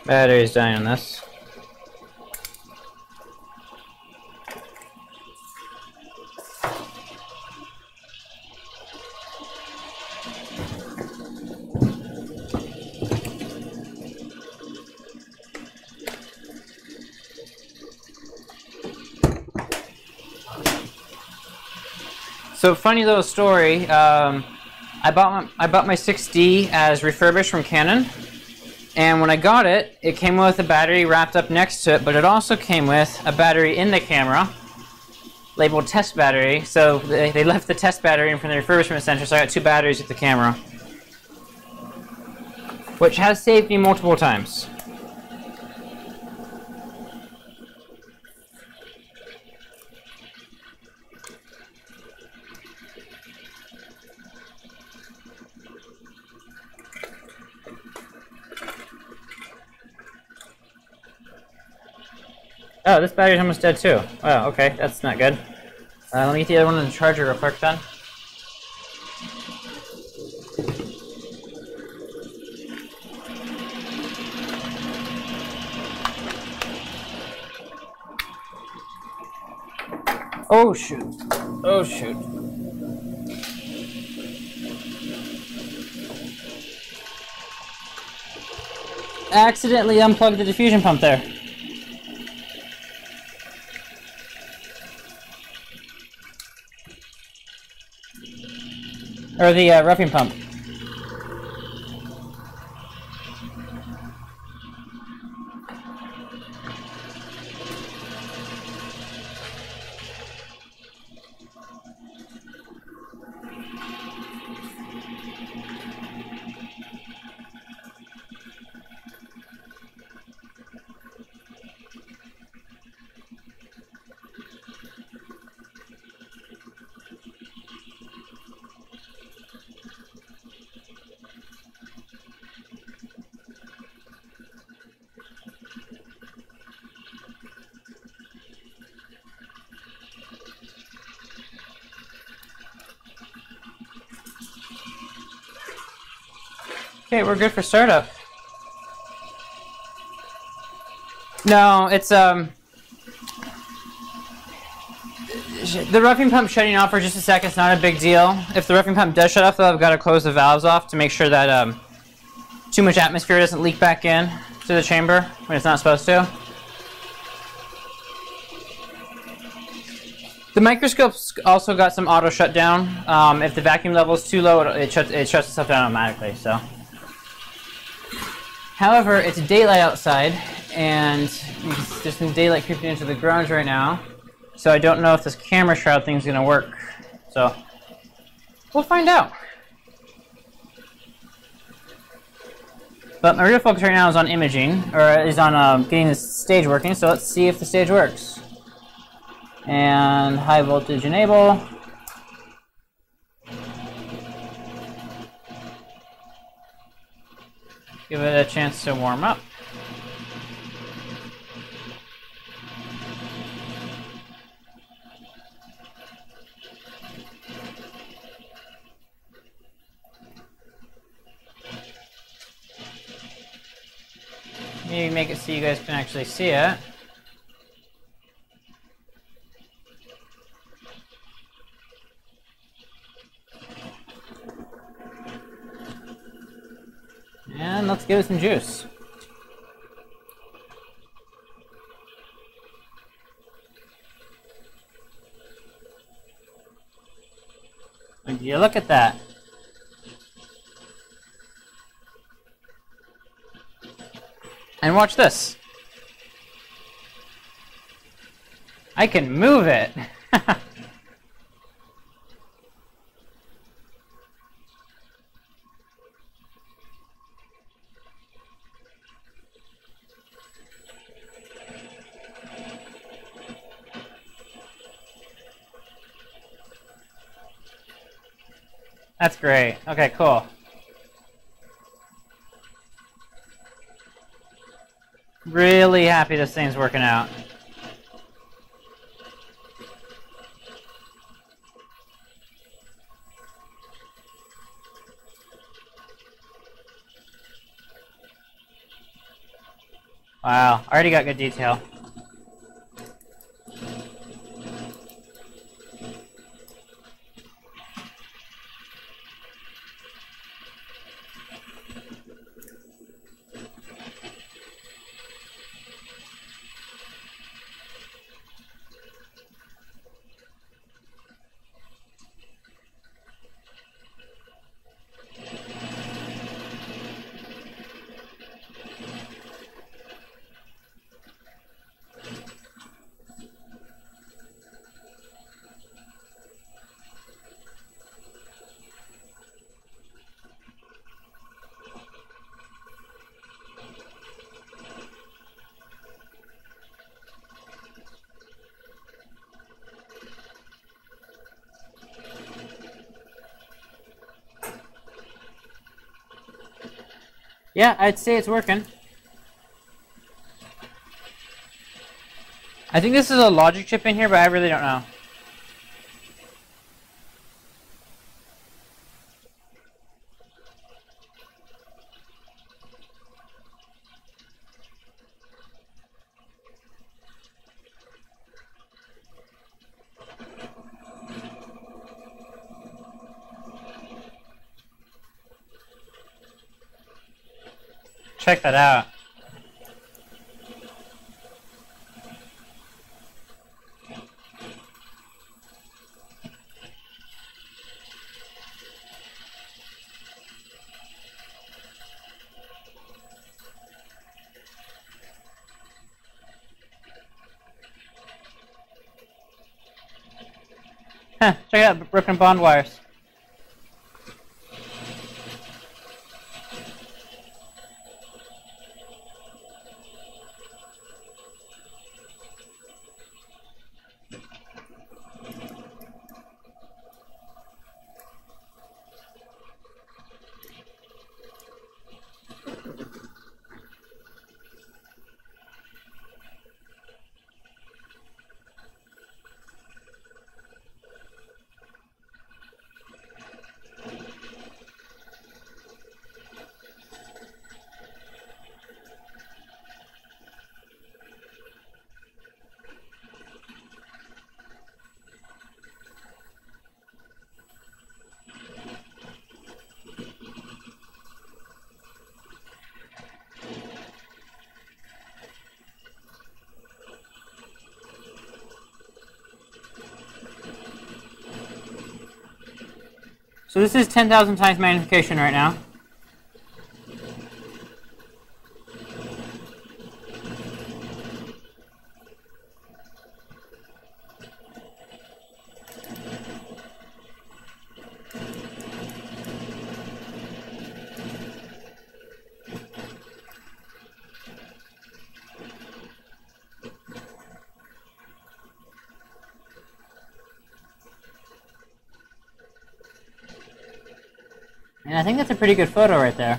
Battery's dying on this. So funny little story. I bought my 6D as refurbished from Canon, and when I got it, it came with a battery wrapped up next to it, but it also came with a battery in the camera, labeled test battery. So they left the test battery in from the refurbishment center, so I got 2 batteries with the camera, which has saved me multiple times. Oh, this battery's almost dead too. Wow, okay, that's not good. Let me get the other one on the charger real quick then. Oh shoot. Oh shoot. Accidentally unplugged the diffusion pump there. Or the roughing pump. Okay, we're good for startup. No, it's the roughing pump shutting off for just a second is not a big deal. If the roughing pump does shut off, though, I've got to close the valves off to make sure that too much atmosphere doesn't leak back in to the chamber when it's not supposed to. The microscope's also got some auto shutdown. If the vacuum level is too low, it shuts itself down automatically. So, however, it's daylight outside, and there's some daylight creeping into the garage right now. So I don't know if this camera shroud thing's gonna work. So we'll find out. But my real focus right now is on imaging, or is on getting the stage working. So let's see if the stage works. And high voltage enable. Give it a chance to warm up. Maybe make it so you guys can actually see it. And let's give it some juice. Would you look at that? And watch this. I can move it. That's great. Okay, cool. Really happy this thing's working out. Wow, already got good detail. Yeah, I'd say it's working. I think this is a logic chip in here, but I really don't know. Check that out. Huh, check out broken bond wires. So this is 10,000 times magnification right now. And I think that's a pretty good photo right there.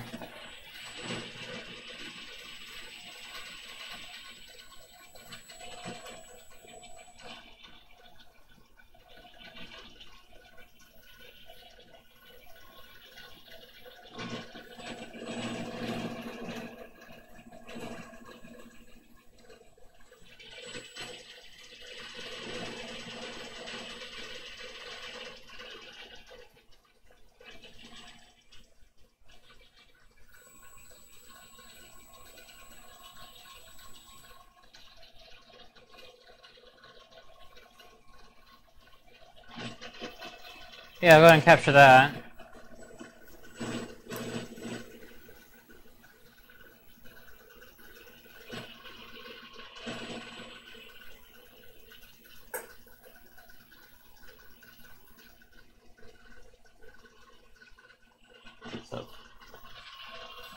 Yeah, I'll go ahead and capture that. So,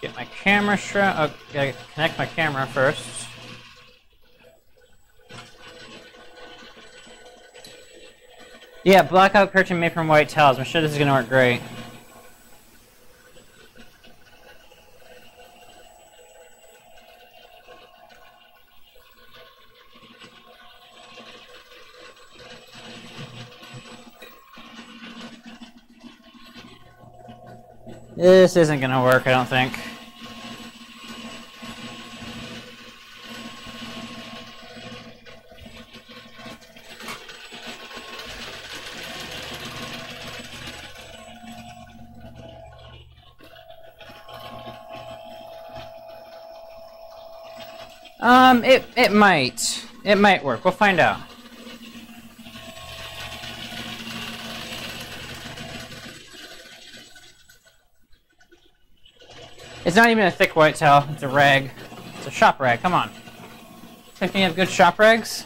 get my camera strap. Gotta connect my camera first. Yeah, blackout curtain made from white tiles. I'm sure this is gonna work great. This isn't gonna work, I don't think. It might. It might work. We'll find out. It's not even a thick white towel, it's a rag. It's a shop rag, come on. Picking up good shop rags?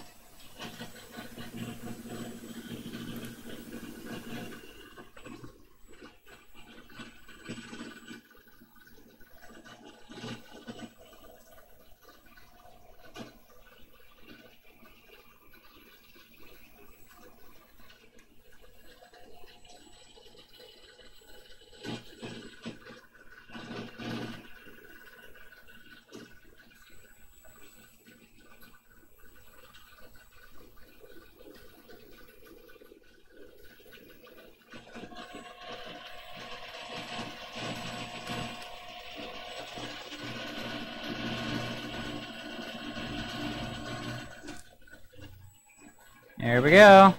There we go.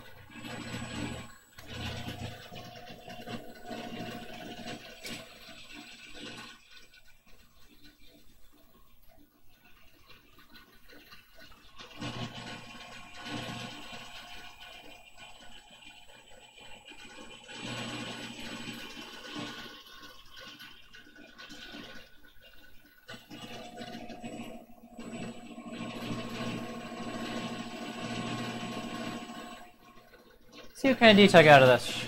See what kind of detail I got out of this.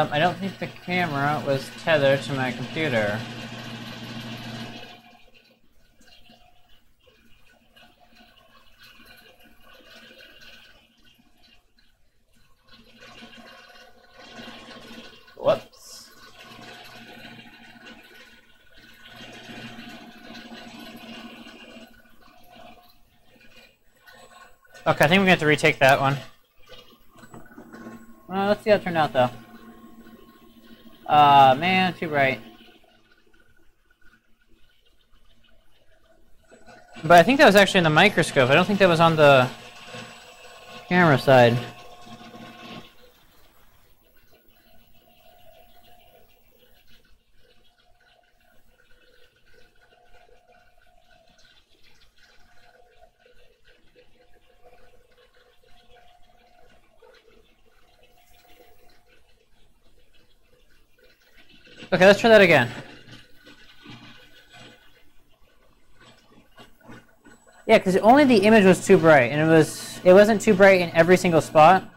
I don't think the camera was tethered to my computer. Whoops. Okay, I think we're gonna have to retake that one. Let's see how it turned out though. Man, too bright. But I think that was actually in the microscope. I don't think that was on the camera side. Okay, let's try that again. Yeah, because only the image was too bright, and it wasn't too bright in every single spot.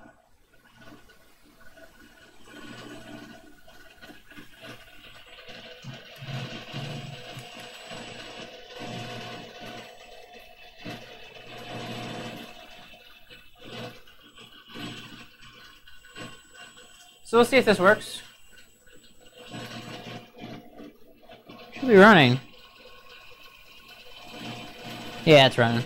So we'll see if this works. Should be running. Yeah, it's running.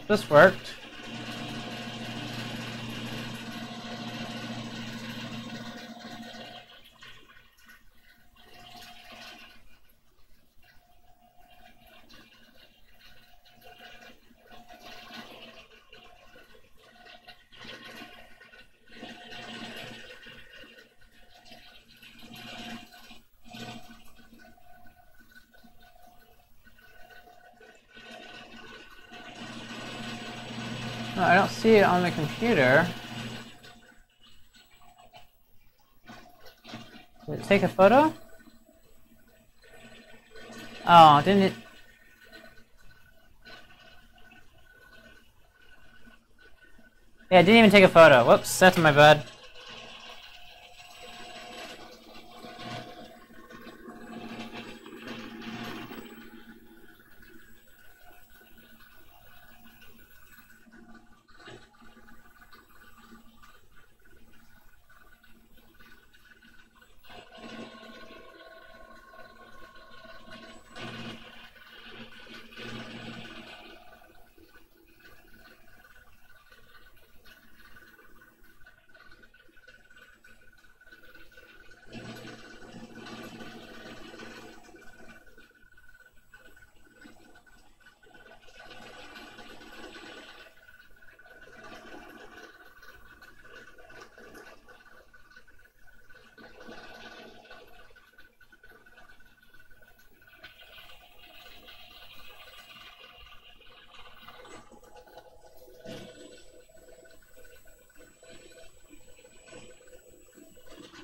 this worked. No, I don't see it on the computer. Did it take a photo? Oh, didn't it? Yeah, it didn't even take a photo. Whoops, that's my bad.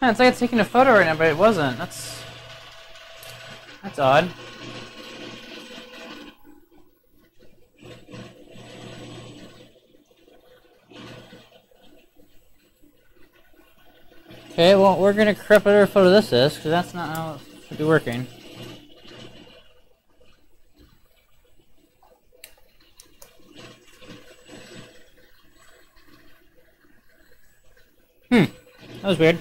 Yeah, it's like it's taking a photo right now, but it wasn't. That's odd. Okay, well, we're gonna correct whatever photo this is, because that's not how it should be working. That was weird.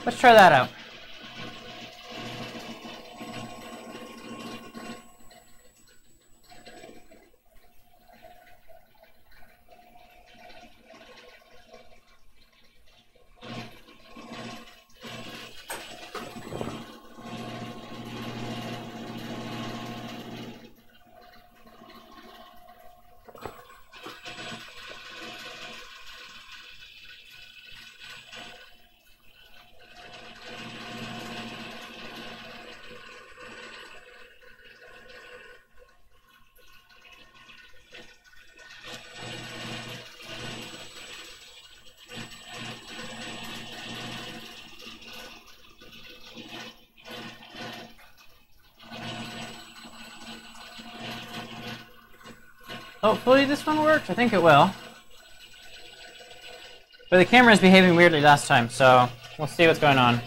Let's try that out. Hopefully this one works. I think it will. But the camera is behaving weirdly last time, so we'll see what's going on.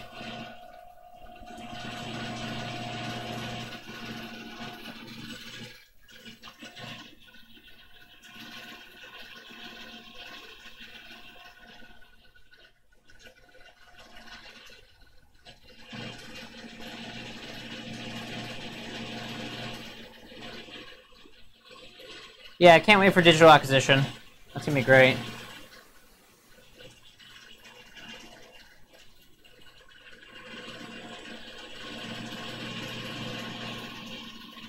Yeah, I can't wait for digital acquisition. That's gonna be great.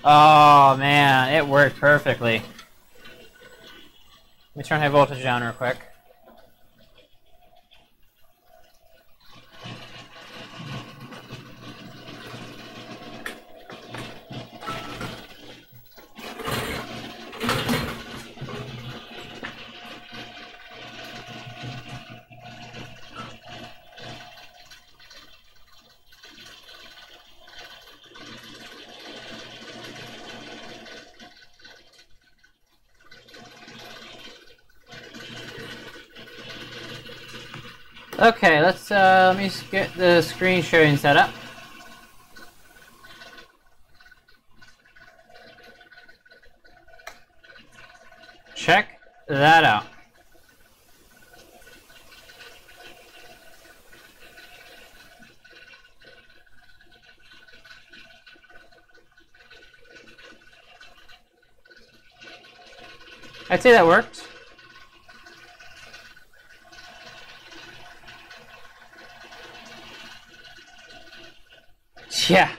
Oh man, it worked perfectly. Let me turn high voltage down real quick. Okay, let's let me get the screen sharing set up. Check that out. I'd say that worked. Yeah.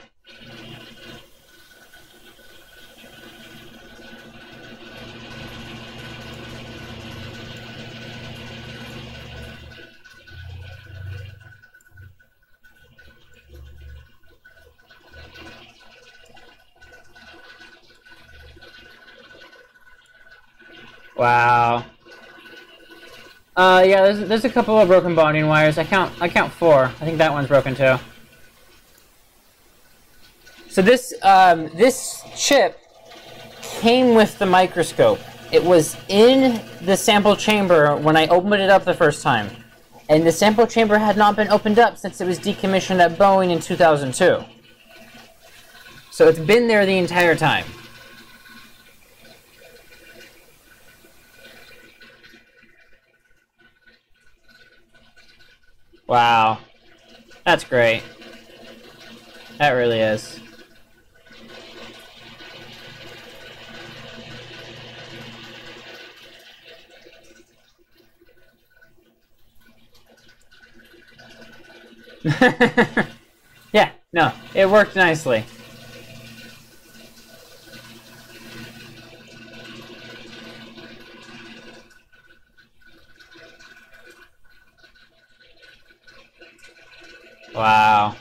Wow. Yeah, there's a couple of broken bonding wires. I count 4. I think that one's broken too. So this this chip came with the microscope. It was in the sample chamber when I opened it up the first time. And the sample chamber had not been opened up since it was decommissioned at Boeing in 2002. So it's been there the entire time. Wow. That's great. That really is. Yeah, no, it worked nicely. Wow.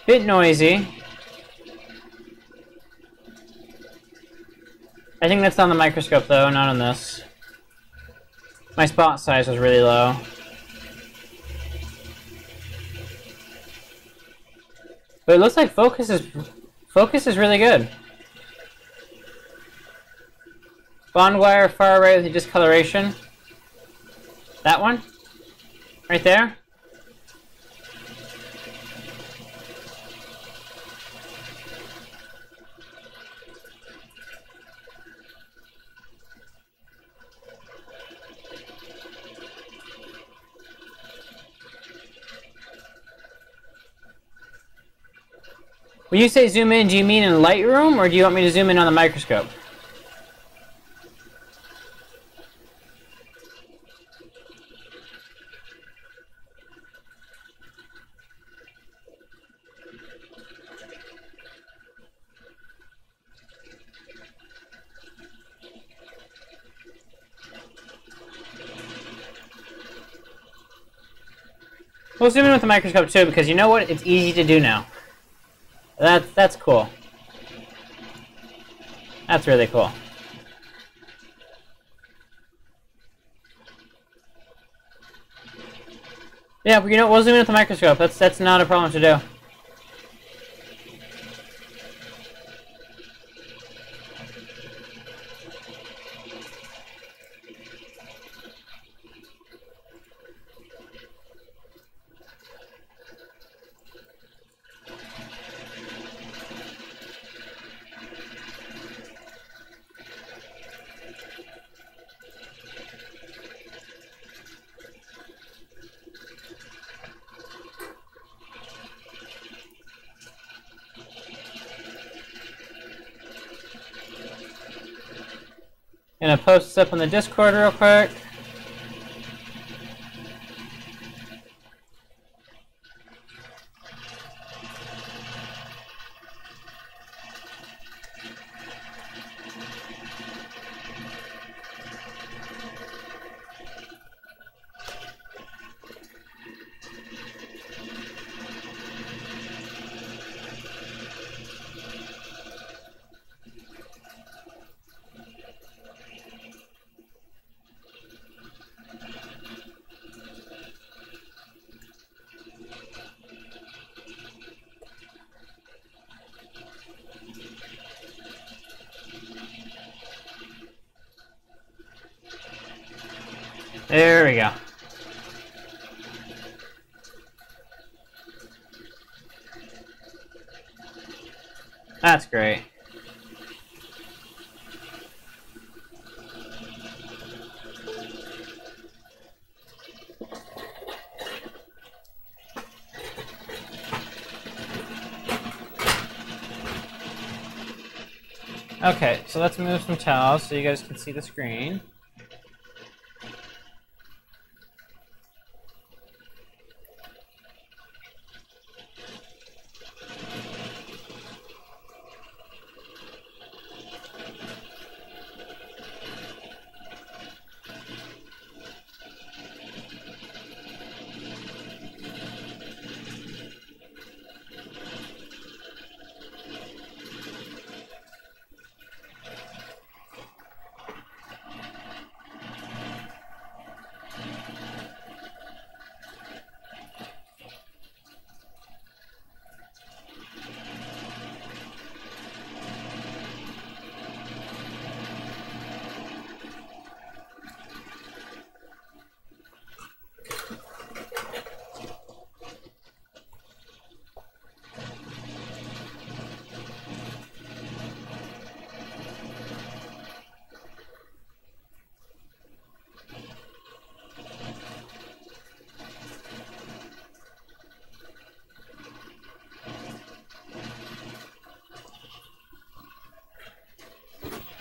Bit noisy. I think that's on the microscope though, not on this. My spot size was really low. But it looks like focus is really good. Bond wire far right with the discoloration. That one? Right there? When you say zoom in, do you mean in Lightroom, or do you want me to zoom in on the microscope? We'll zoom in with the microscope too, because you know what? It's easy to do now. That's cool. That's really cool. Yeah, but you know, we'll zoom in with the microscope. That's not a problem to do. Gonna post this up on the Discord real quick. There we go. That's great. Okay, so let's move some tiles so you guys can see the screen.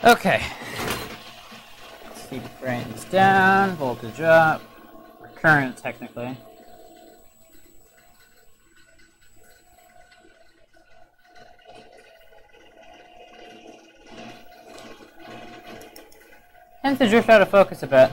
Okay. Let's keep brightness down, voltage up, or current technically. Tends to drift out of focus a bit.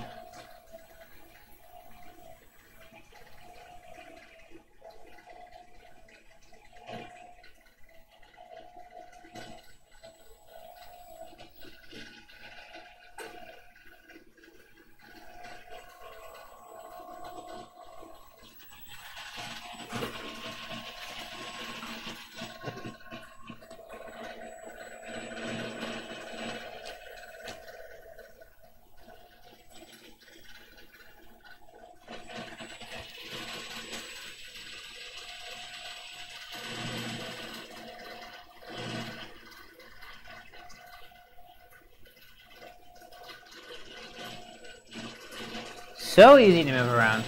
So easy to move around.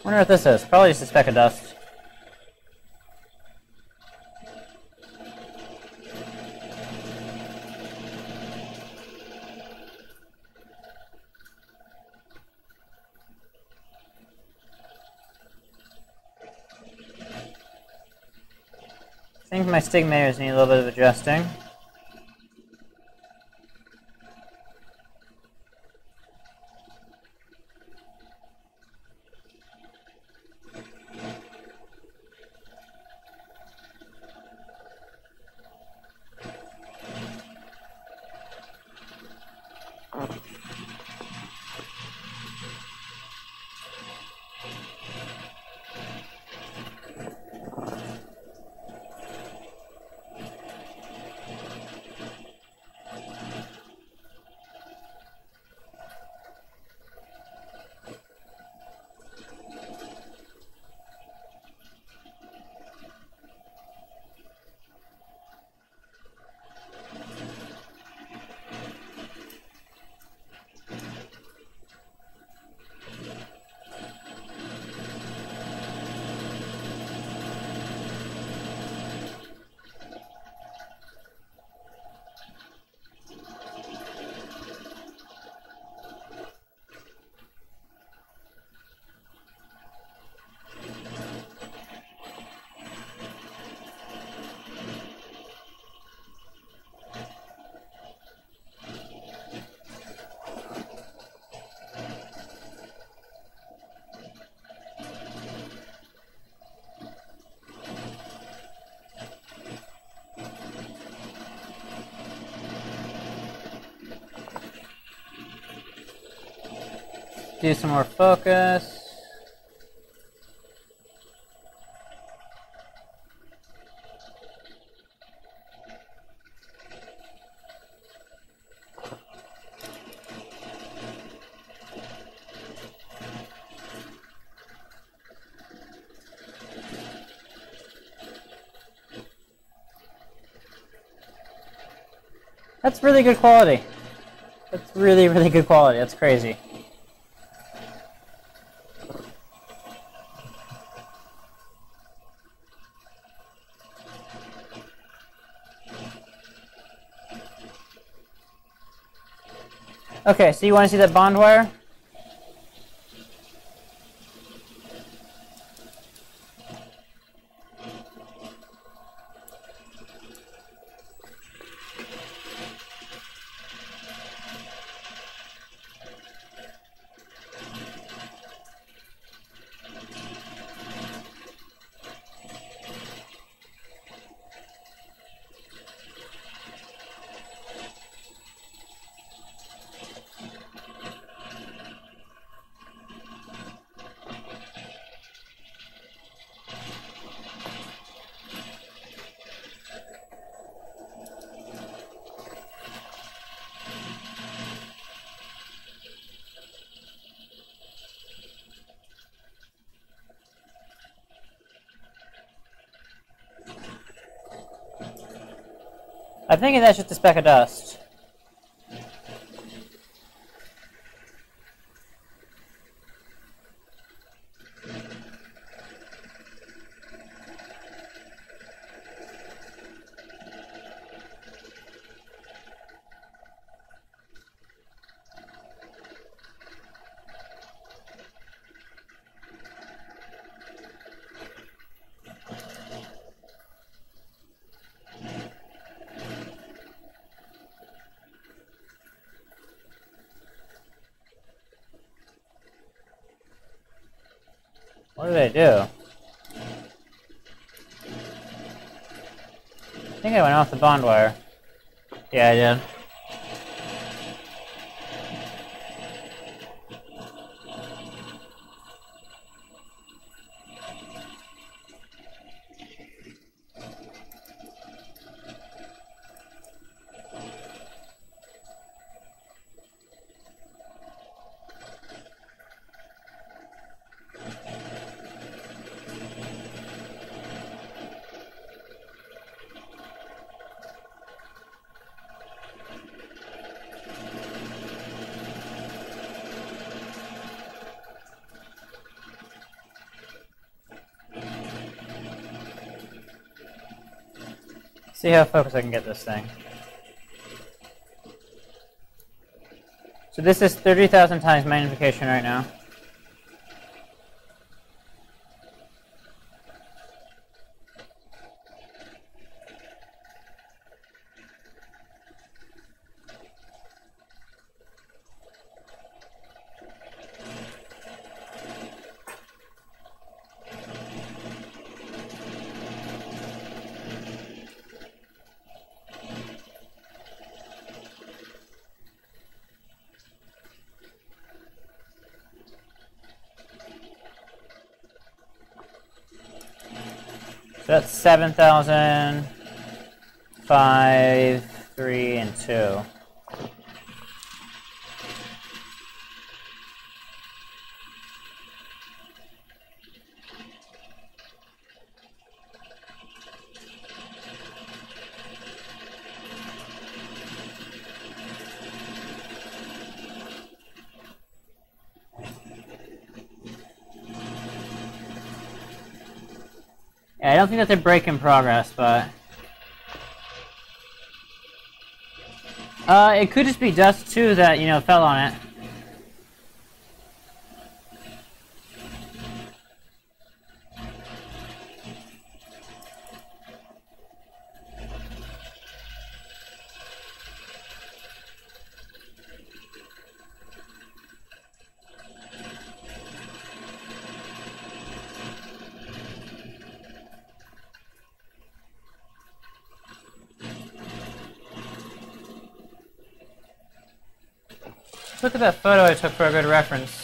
Wonder what this is. Probably just a speck of dust. I think my stigmators need a little bit of adjusting. Do some more focus. That's really good quality. That's really, really good quality. That's crazy. Okay, so you want to see that bond wire? I think that's just a speck of dust. What did I do? I think I went off the bond wire. Yeah, I did. See how focused I can get this thing. So this is 30,000 times magnification right now. So that's 7,000, 5, 3, and 2. Yeah, I don't think that's a break in progress, but it could just be dust too that, you know, fell on it. Look at that photo I took for a good reference.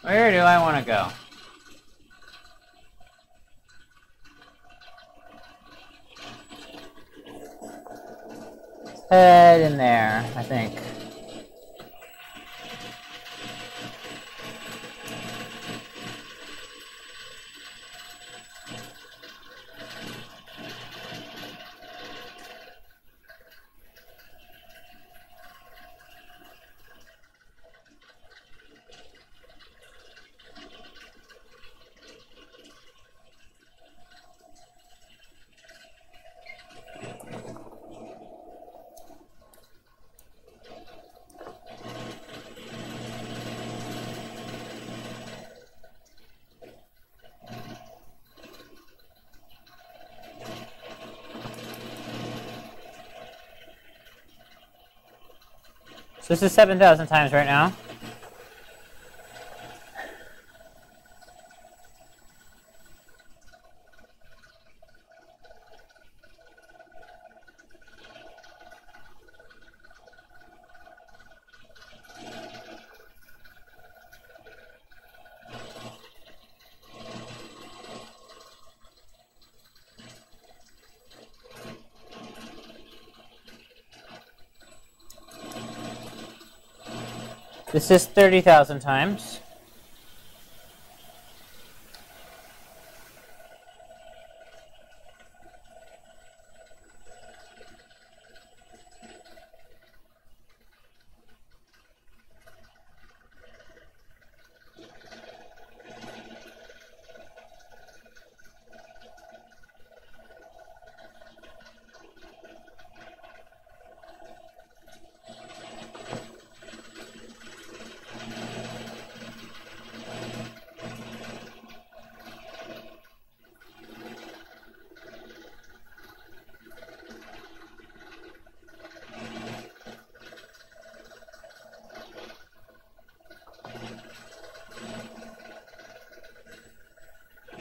Where do I want to go? Head in there, I think. So this is 7,000 times right now. This is 30,000 times.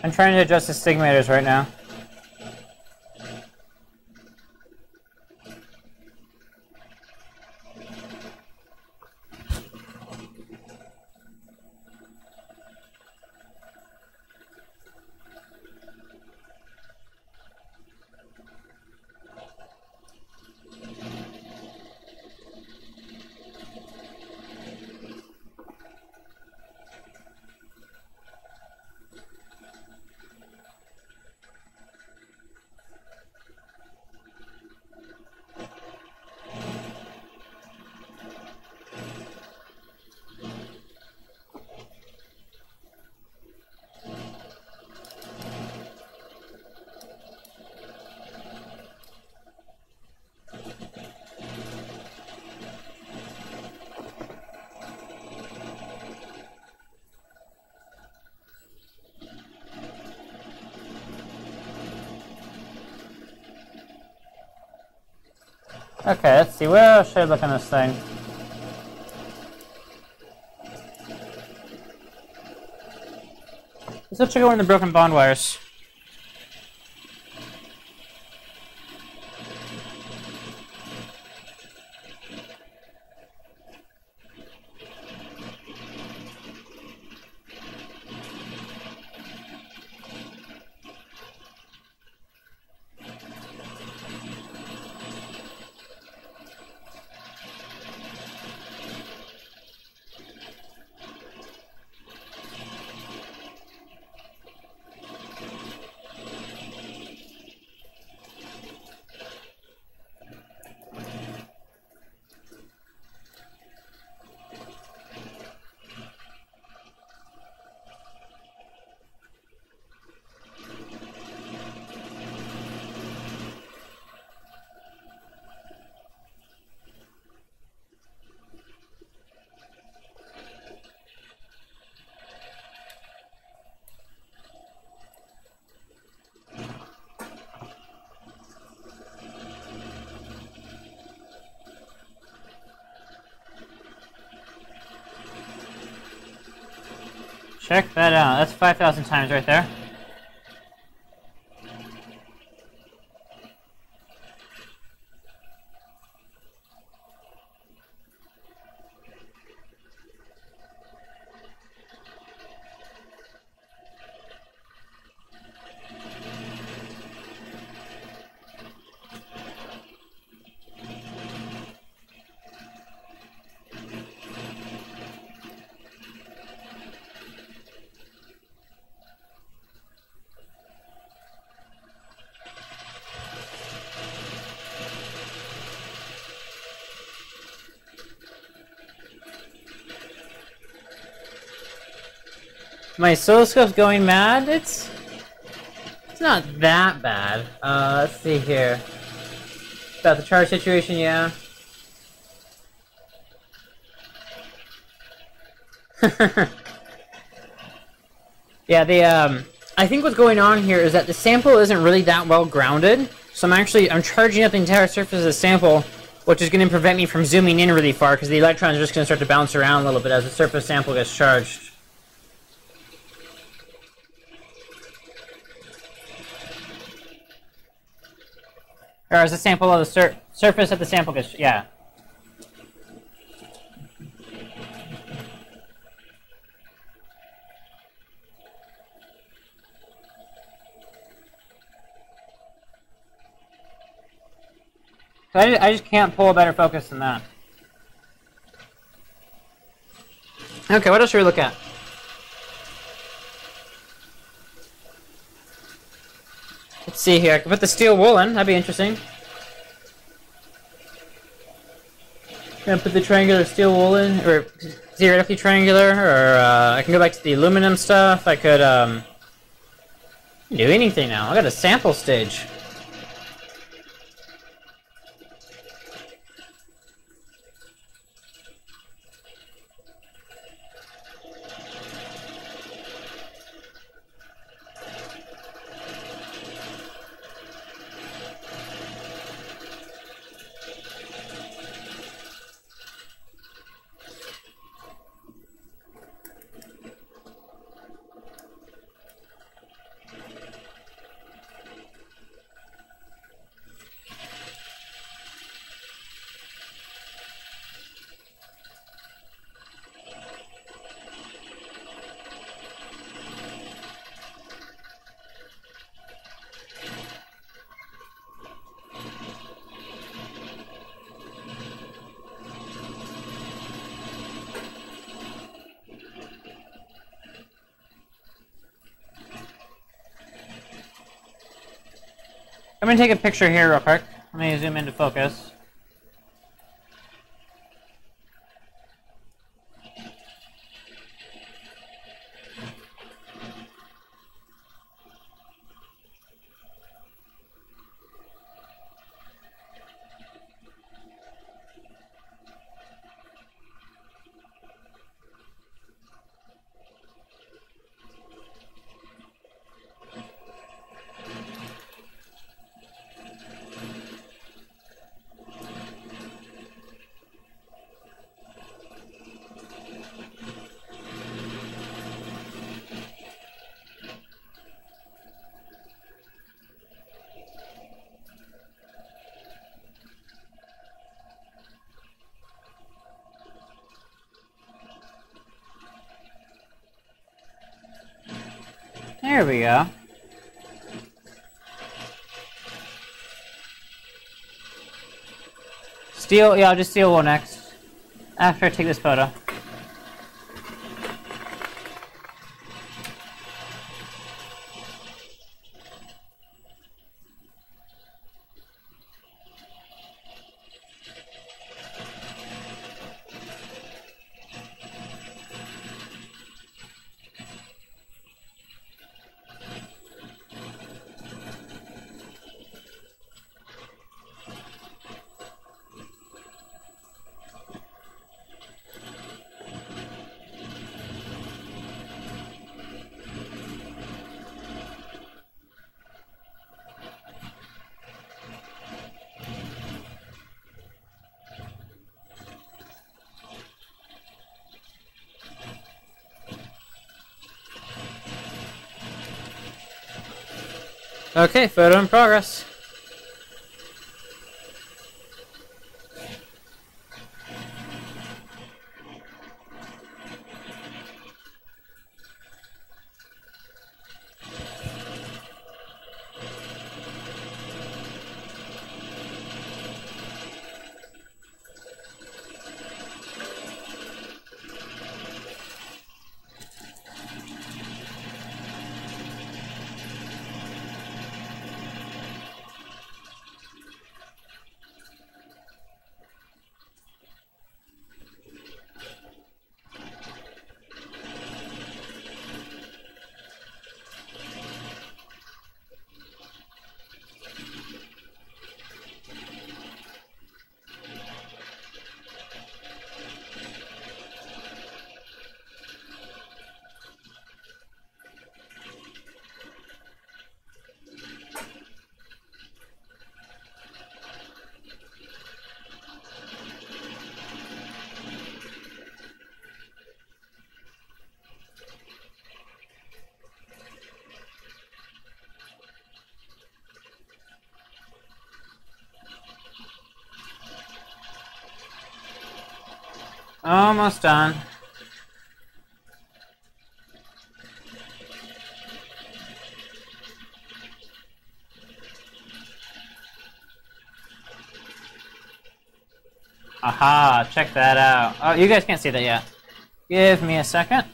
I'm trying to adjust the stigmators right now. Okay, let's see, where else should I look on this thing? Let's check out one of the broken bond wires. Check that out. That's 5,000 times right there. My oscilloscope's going mad? It's not that bad. Let's see here. About the charge situation, yeah. Yeah, I think what's going on here is that the sample isn't really that well grounded. So I'm charging up the entire surface of the sample which is going to prevent me from zooming in really far because the electrons are just going to start to bounce around a little bit as the surface sample gets charged. Or as the sample of the surface at the sample gets, yeah. So I just can't pull a better focus than that. Okay, what else should we look at? Let's see here. I can put the steel wool in. That'd be interesting. Gonna put the triangular steel wool in, or theoretically triangular, or I can go back to the aluminum stuff. I could do anything now. I got a sample stage. I'm gonna take a picture here real quick. Let me zoom into focus. There we go. Steel, yeah, I'll just steel wool next. After I take this photo. Okay, photo in progress. Almost done. Aha, check that out. Oh, you guys can't see that yet. Give me a second.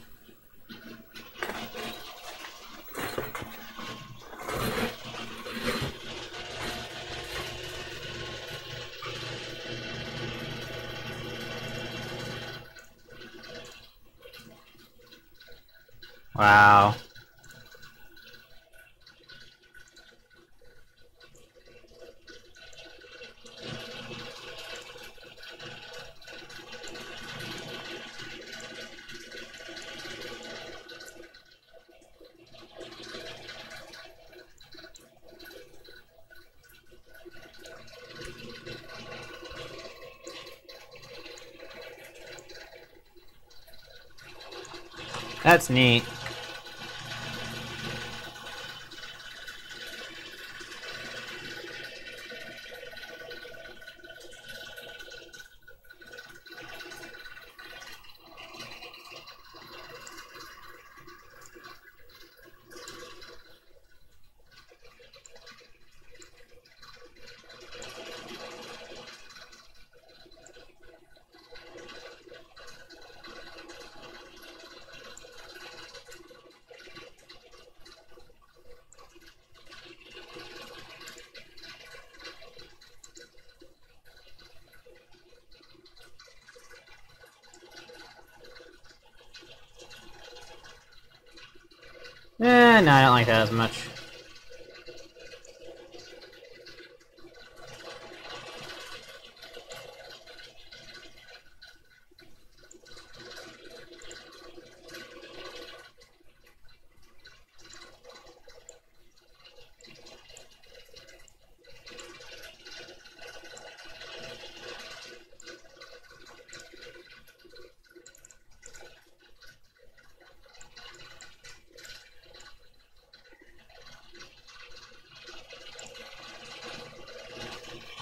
Wow. That's neat. No, I don't like that as much.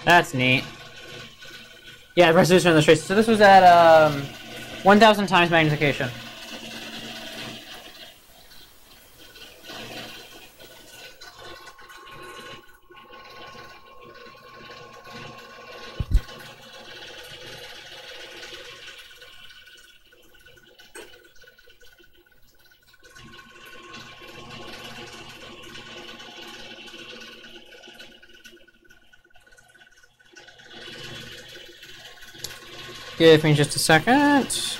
That's neat. Yeah, resolution on the trace. So this was at 1,000 times magnification. Give me just a second.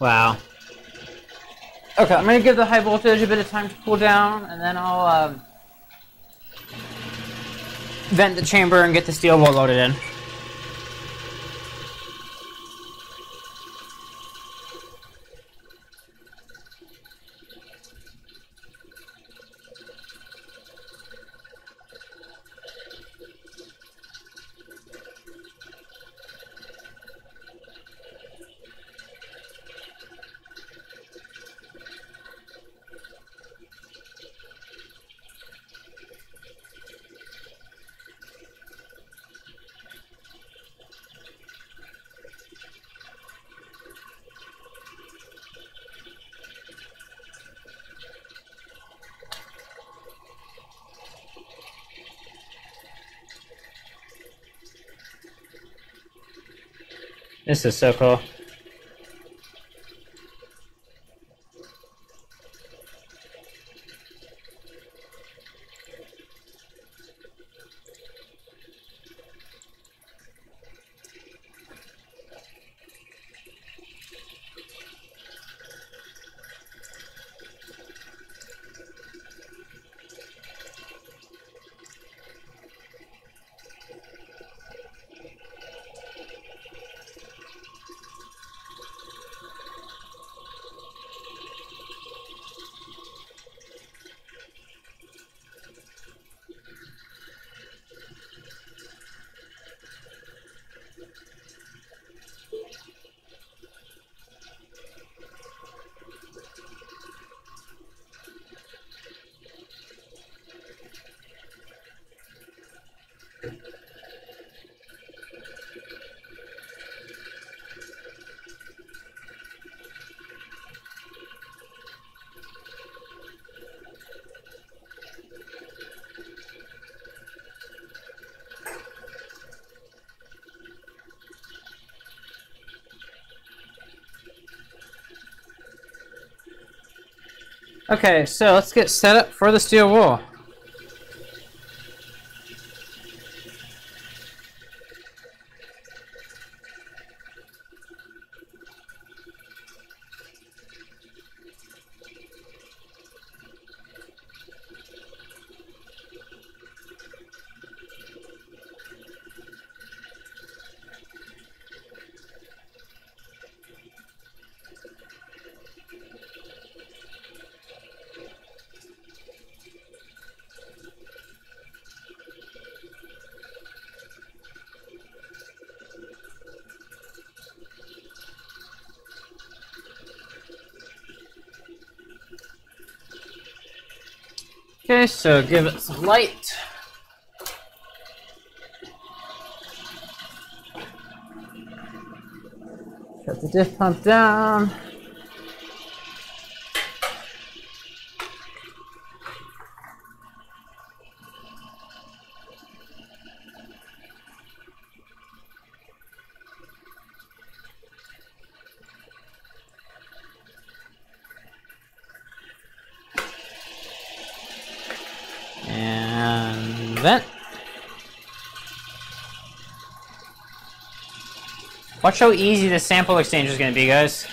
Wow. Okay, I'm gonna give the high voltage a bit of time to cool down, and then I'll vent the chamber and get the steel wool loaded in. This is so cool. Okay, so let's get set up for the steel wool. Okay, so give it some light. Shut the diff pump down. And vent. Watch how easy the sample exchange is going to be, guys.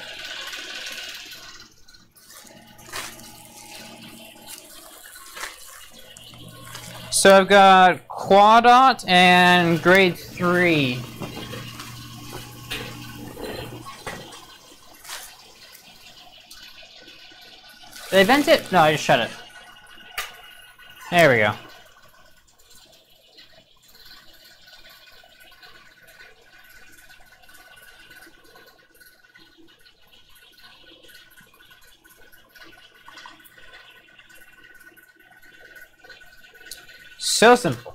So I've got Quadot and grade 3. Did I vent it? No, I just shut it. There we go. So simple.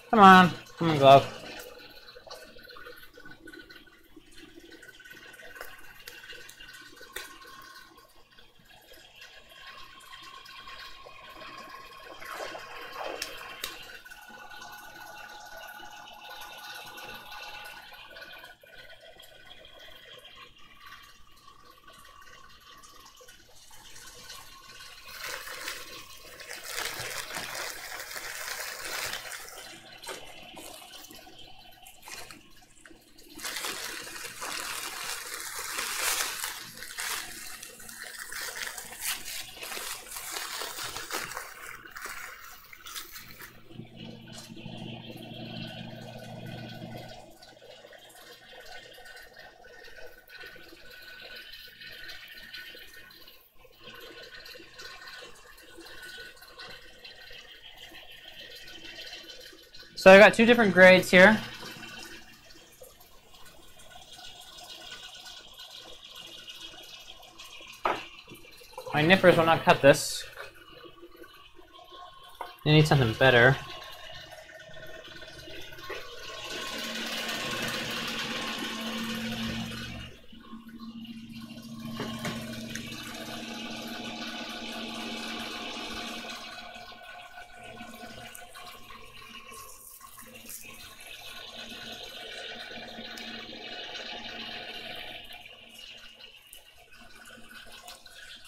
Come on, glove. So I got two different grades here. My nippers will not cut this. I need something better.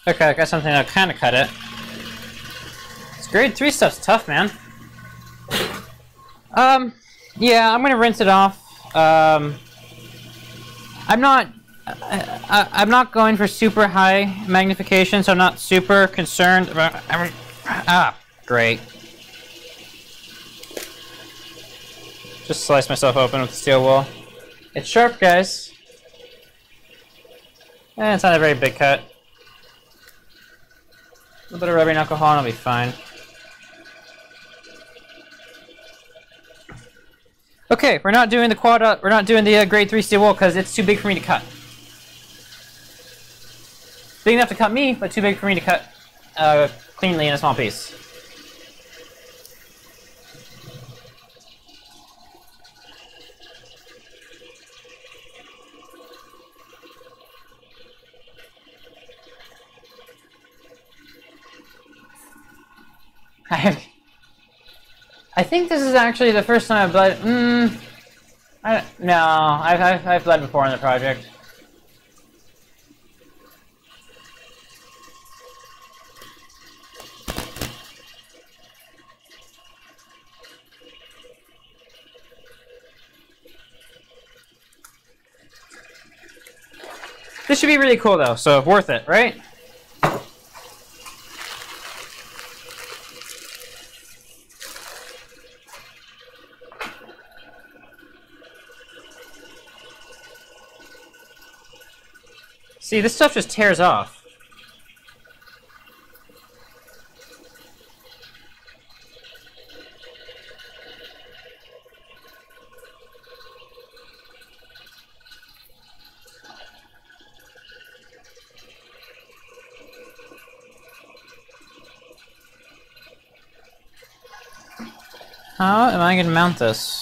Okay, I got something that'll kind of cut it. This grade 3 stuff's tough, man. Yeah, I'm gonna rinse it off. I'm not going for super high magnification, so I'm not super concerned about. Great. Just slice myself open with the steel wool. It's sharp, guys. It's not a very big cut. A little bit of rubbing alcohol and I'll be fine. Okay, we're not doing the we're not doing the grade 3 steel wool because it's too big for me to cut. Big enough to cut me, but too big for me to cut cleanly in a small piece. I think this is actually the first time I've bled. No, I've bled before on the project. This should be really cool though, so worth it, right? See, this stuff just tears off. How am I going to mount this?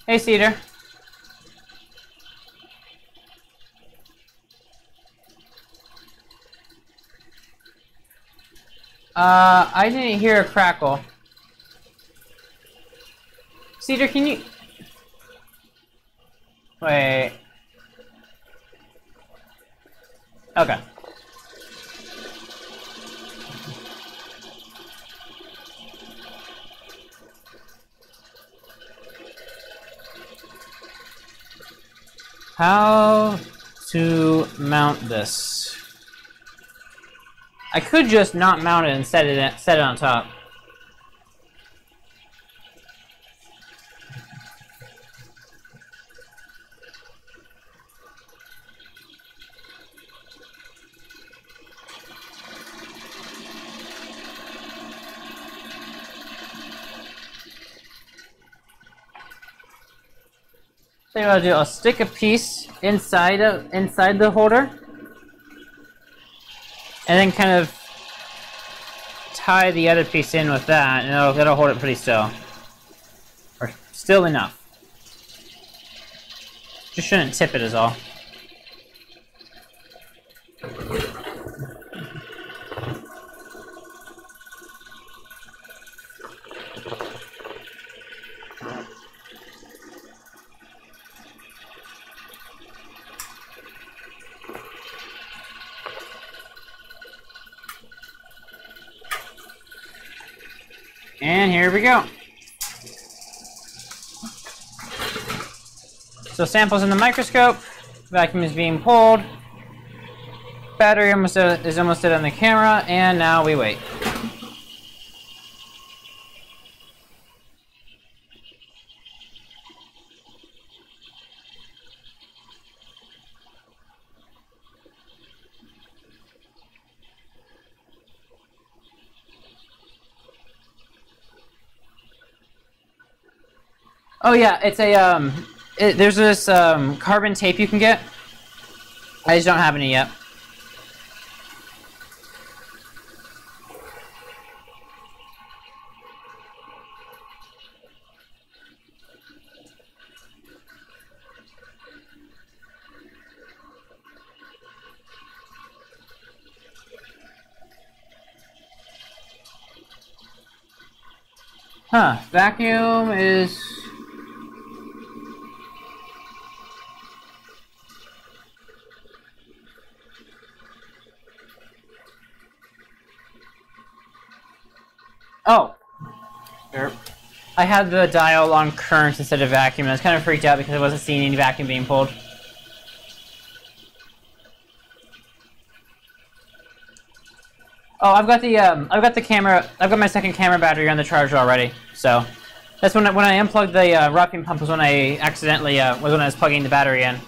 Hey, Cedar. I didn't hear a crackle. Cedar, can you... Wait. Okay. How to mount this? I could just not mount it and set it on top. So what I'll do, I'll stick a piece inside the holder, and then kind of tie the other piece in with that, and that'll hold it pretty still, or still enough. Just shouldn't tip it is all. And here we go. So samples in the microscope, vacuum is being pulled, battery is almost dead on the camera, and now we wait. Oh yeah, it's a there's this carbon tape you can get. I just don't have any yet. Huh, vacuum is... Oh, I had the dial on current instead of vacuum. I was kind of freaked out because I wasn't seeing any vacuum being pulled. Oh, I've got the camera. I've got my second camera battery on the charger already. So that's when I unplugged the rocking pump was when I accidentally was when I was plugging the battery in.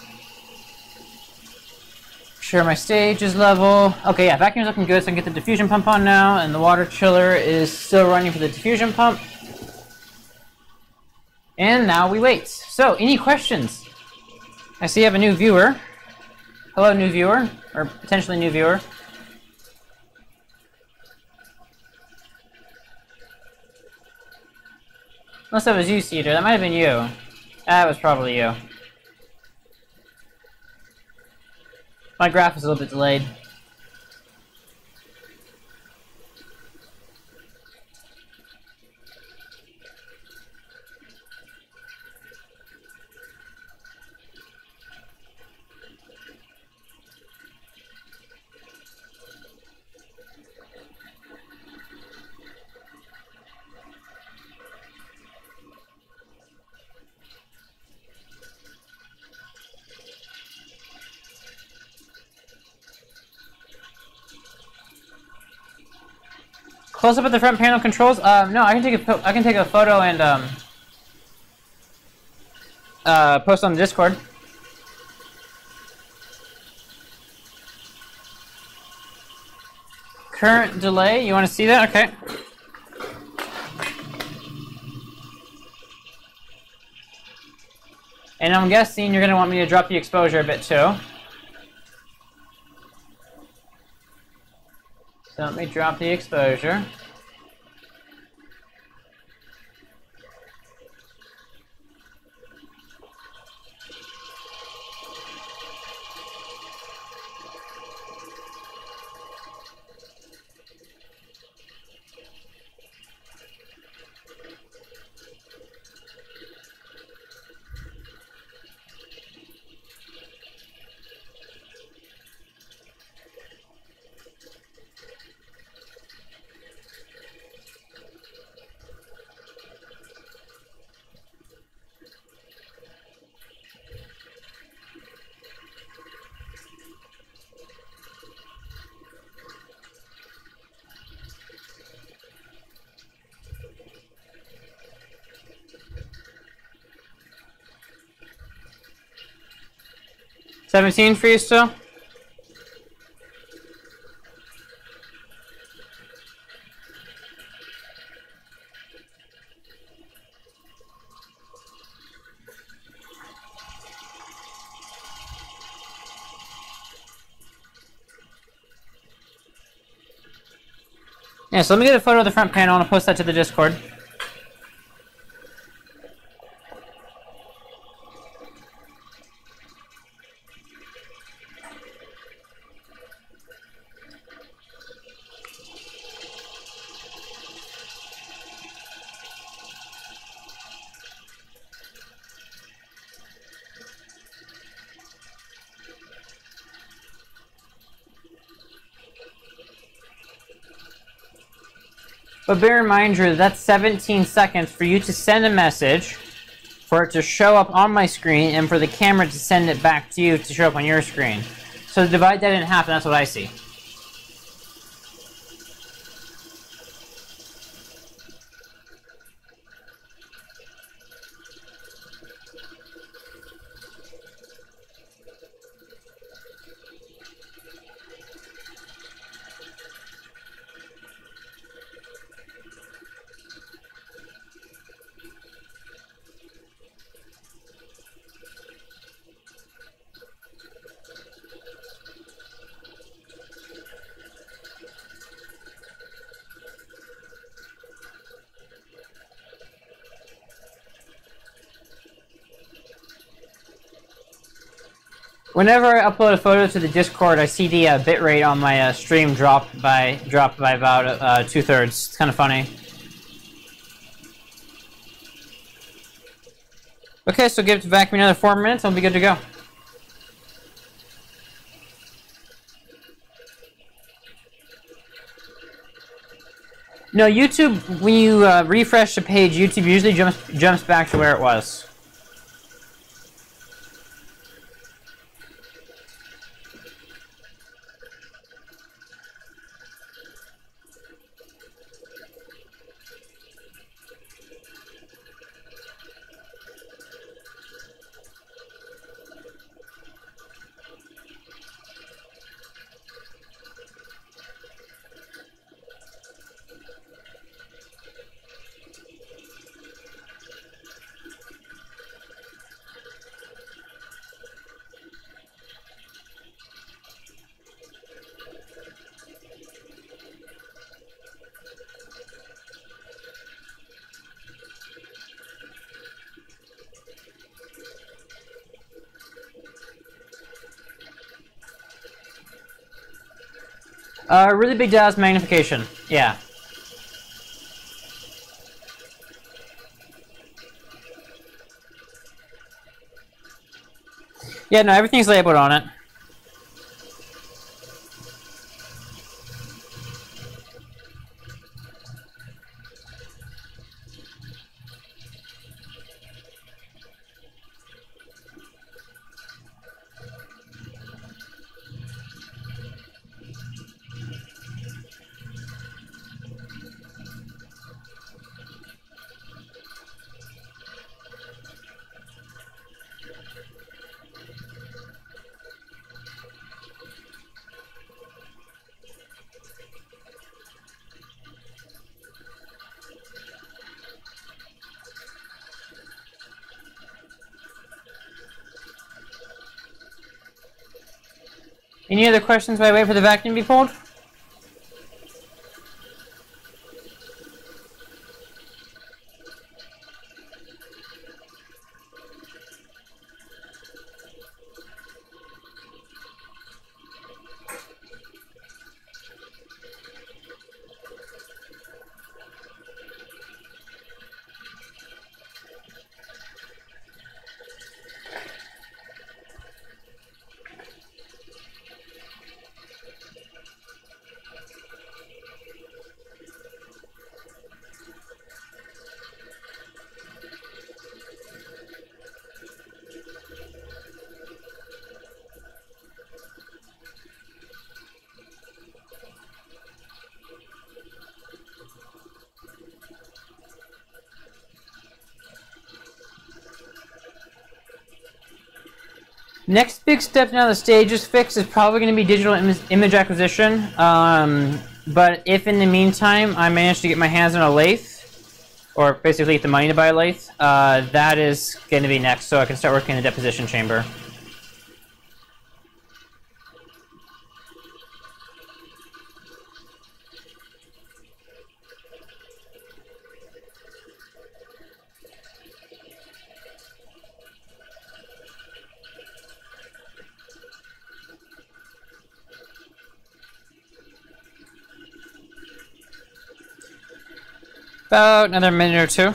Sure, my stage is level. Okay, yeah, vacuum's looking good, so I can get the diffusion pump on now, and the water chiller is still running for the diffusion pump. And now we wait. So, any questions? I see you have a new viewer. Hello, new viewer, or potentially new viewer. Unless that was you, Cedar. That might have been you. That was probably you. My graph is a little bit delayed. Close up at the front panel controls. No, I can take a photo and post on the Discord. Current delay. You want to see that? Okay. And I'm guessing you're gonna want me to drop the exposure a bit too. So let me drop the exposure. $17 for you still? Yeah, so let me get a photo of the front panel and I'll post that to the Discord. But bear in mind, Drew, that's 17 seconds for you to send a message, for it to show up on my screen, and for the camera to send it back to you to show up on your screen. So divide that in half, and that's what I see. Whenever I upload a photo to the Discord, I see the bitrate on my stream drop by about 2/3. It's kind of funny. Okay, so give it back me another 4 minutes, and we'll be good to go. No, YouTube, when you refresh the page, YouTube usually jumps back to where it was. Really big dose magnification. Yeah. Yeah, no, everything's labeled on it. Any other questions while I wait for the vacuum to be pulled? Next big step now the stage is fixed is probably going to be digital image acquisition. But if in the meantime I manage to get my hands on a lathe, or basically get the money to buy a lathe, that is going to be next, so I can start working in the deposition chamber. About another minute or two.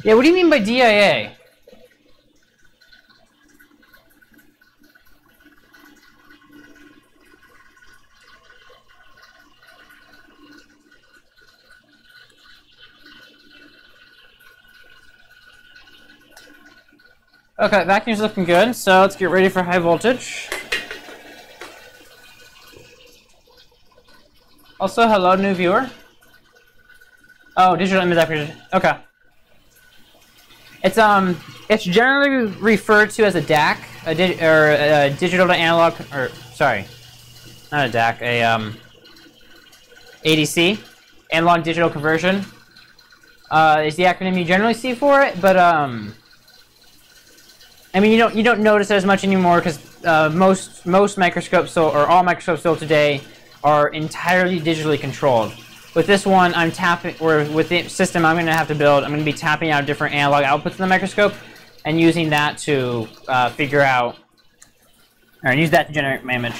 Yeah, what do you mean by DIA? Okay, vacuum's looking good, so let's get ready for high voltage. Also, hello, new viewer. Oh, digital image acquisition. Okay. It's generally referred to as a DAC, a digital to analog, or sorry, not a DAC, ADC, analog digital conversion, is the acronym you generally see for it. But I mean, you don't notice it as much anymore because most microscopes sold, or all microscopes sold today, are entirely digitally controlled. With this one, I'm tapping, or with the system I'm going to have to build, I'm going to be tapping out different analog outputs in the microscope and using that to figure out, or use that to generate my image.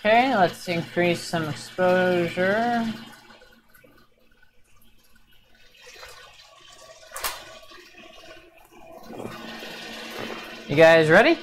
Okay, let's increase some exposure. You guys ready?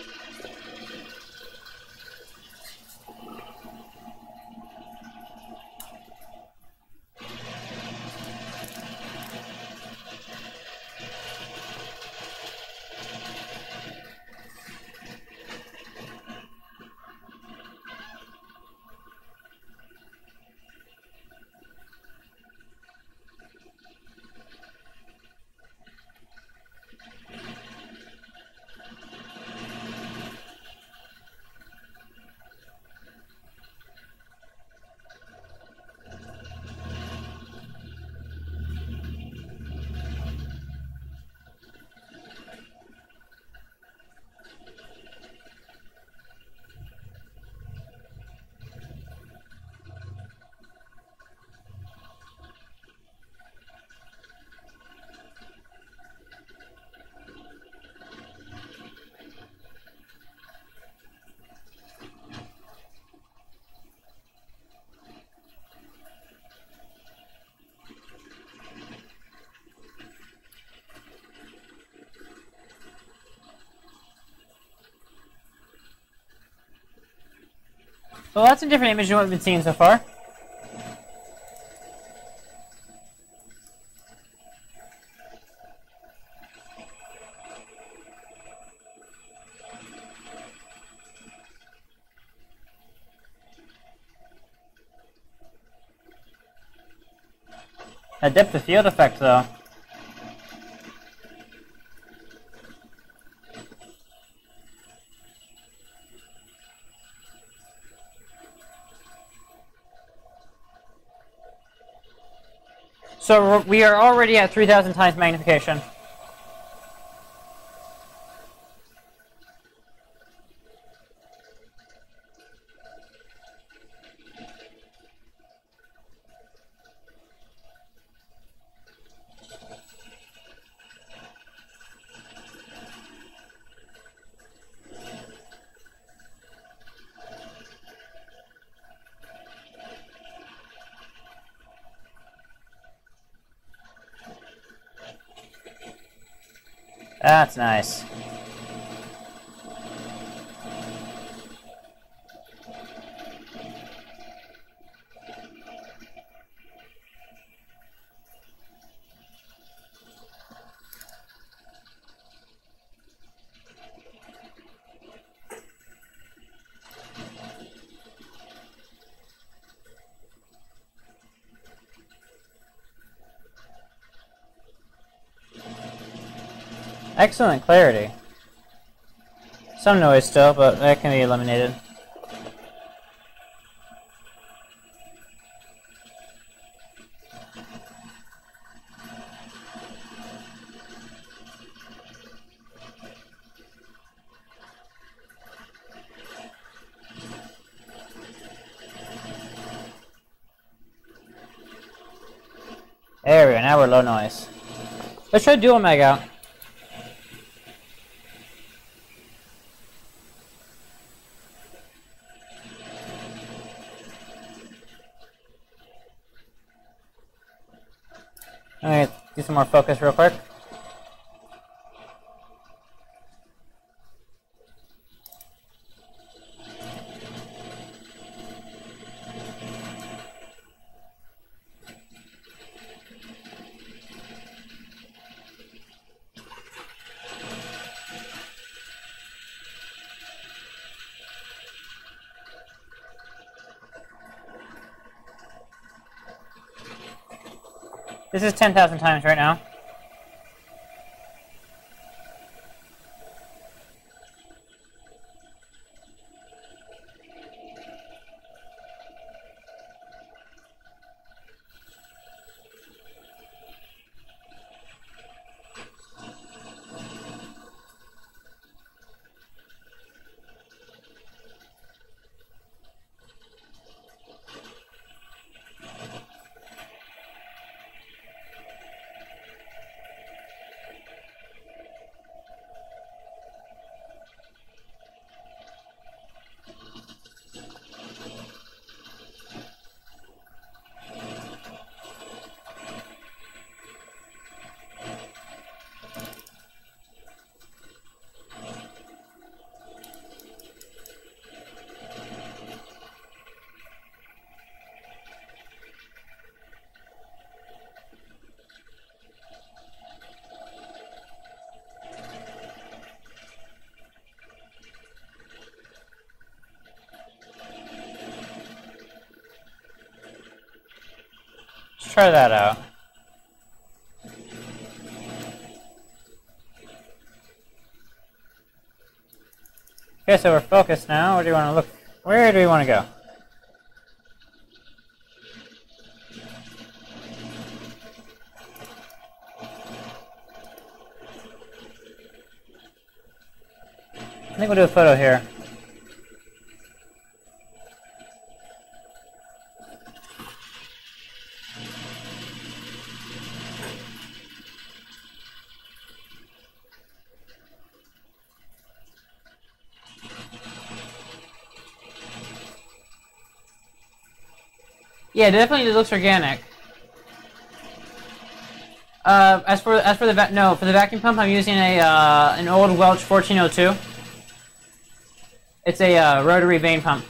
Well, that's a different image than what we've been seeing so far. That depth of field effect, though. So we are already at 3,000 times magnification. That's nice. Excellent clarity. Some noise still, but that can be eliminated. There we go, now we're low noise. Let's try dual mag out. Alright, do some more focus real quick. This is 10,000 times right now. try that out. Okay, so we're focused now. Where do you want to look? Where do we want to go? I think we'll do a photo here. Yeah, definitely it looks organic. As for the vacuum pump, I'm using an old Welch 1402. It's a rotary vane pump.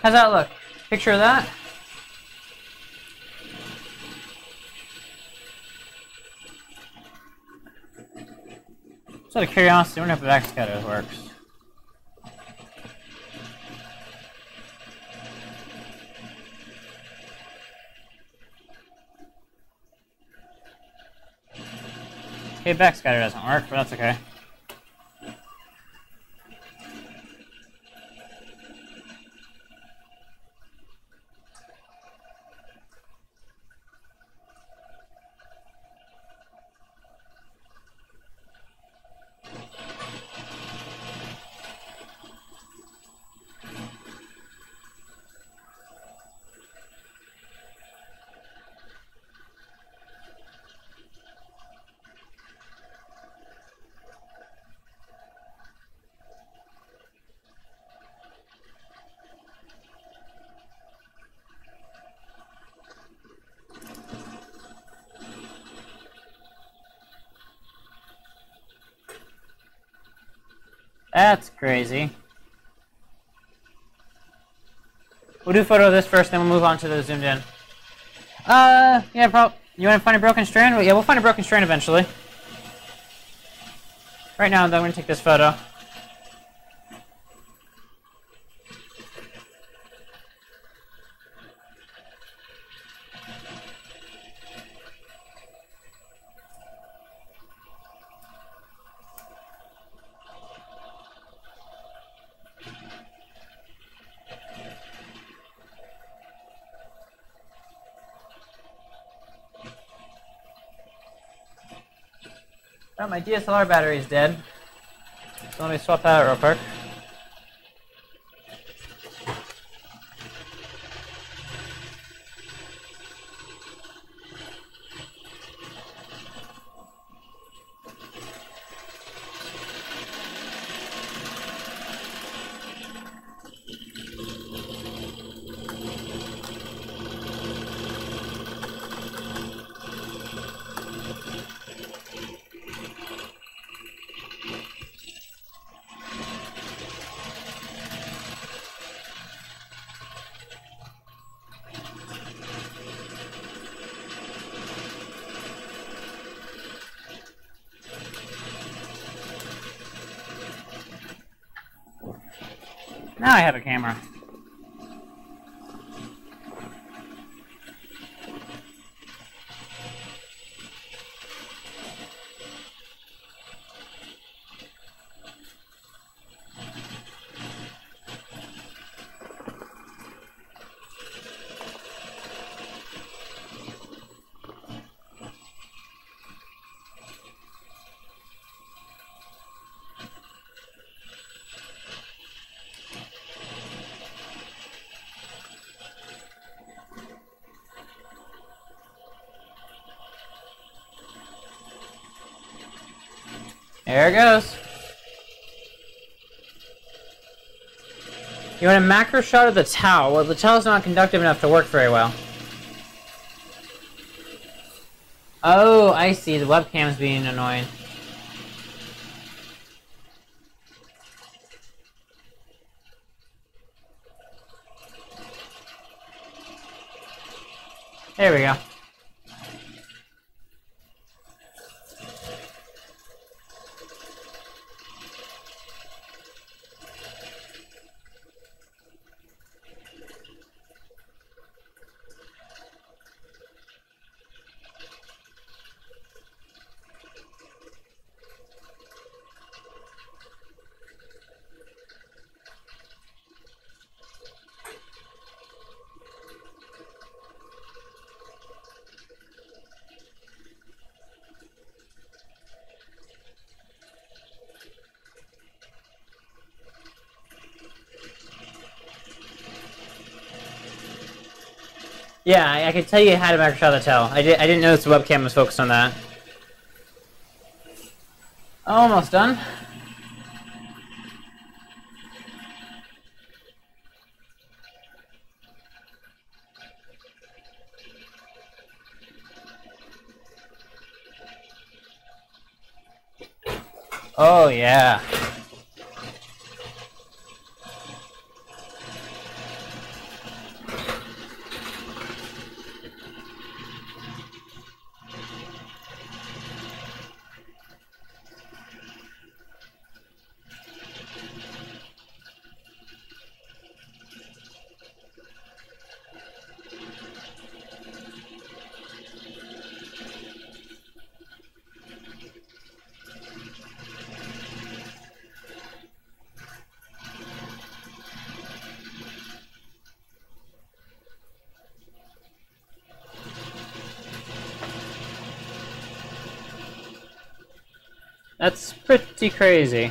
How's that look? Picture of that? Just out of curiosity, I wonder if the backscatter works. Okay, backscatter doesn't work, but that's okay. That's crazy. We'll do a photo of this first, then we'll move on to the zoomed in. Yeah, you want to find a broken strand? Well, yeah, we'll find a broken strand eventually. Right now, though, I'm going to take this photo. Oh, my DSLR battery is dead. So let me swap that out real quick. Now I have a camera. There it goes. You want a macro shot of the towel? Well, the towel's not conductive enough to work very well. Oh, I see. The webcam's being annoying. There we go. Yeah, I could tell you had a macro shot of the tail. I didn't notice the webcam was focused on that. Almost done. Oh yeah. That's pretty crazy.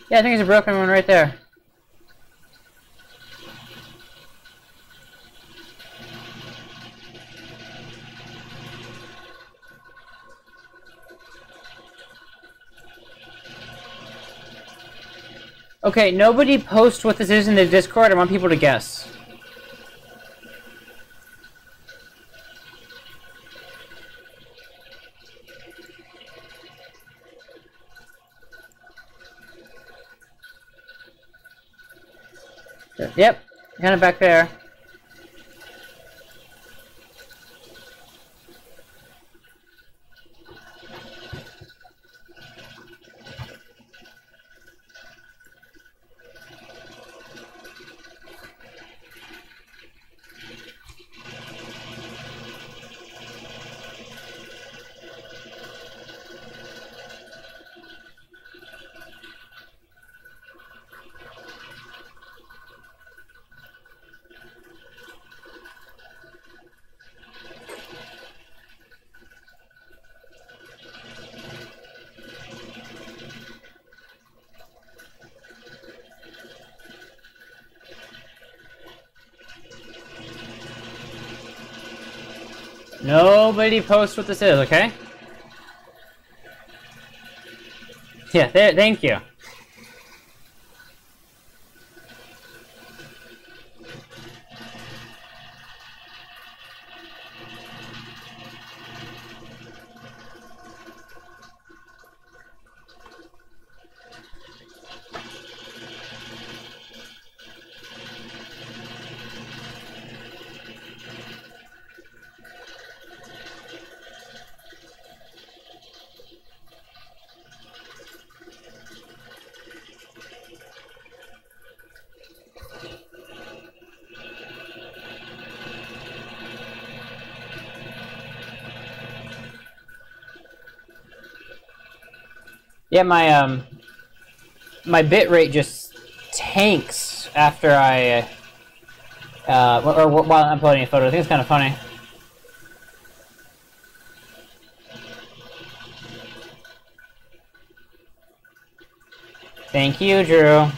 Yeah, I think there's a broken one right there. Okay, nobody post what this is in the Discord. I want people to guess. Yep, kind of back there. Nobody posts what this is, okay? Yeah, there, thank you. Yeah, my bit rate just tanks after I or while I'm uploading a photo. I think it's kind of funny. Thank you, Drew.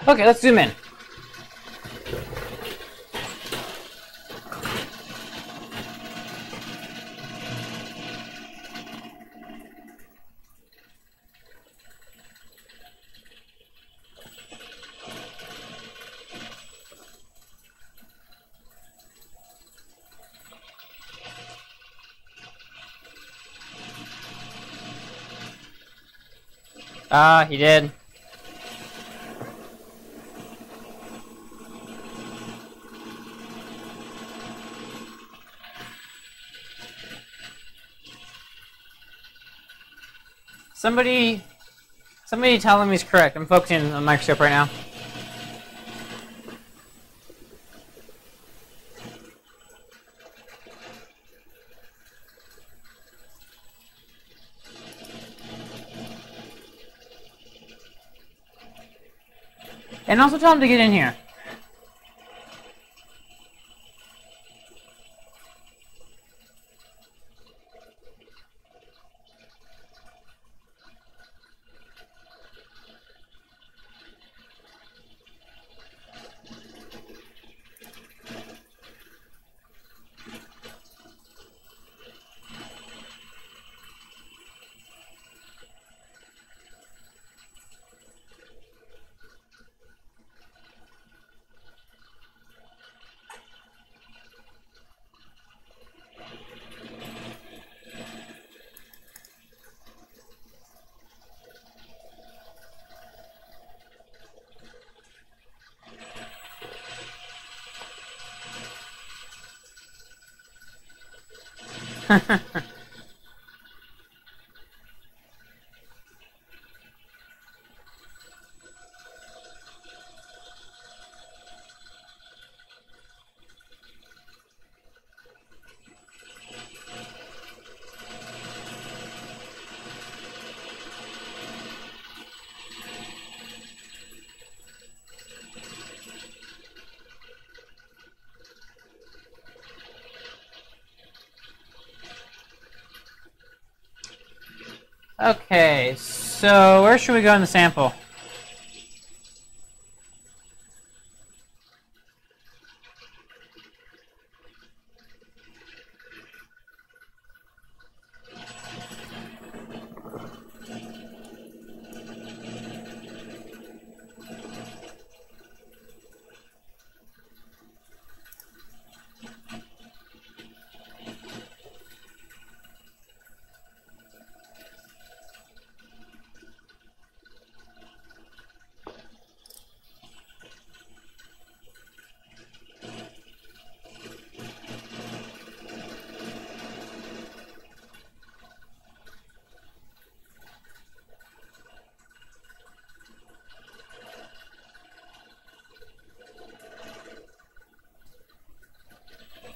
Okay, let's zoom in. Ah, he did. Somebody tell him he's correct. I'm focusing on the microscope right now. And also tell him to get in here. Okay, so where should we go in the sample?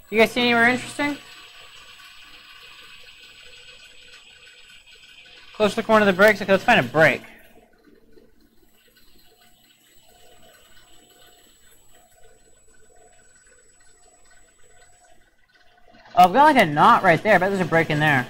You guys see anywhere interesting? Close look at one of the breaks. Okay, let's find a break. Oh, I've got like a knot right there. I bet there's a break in there.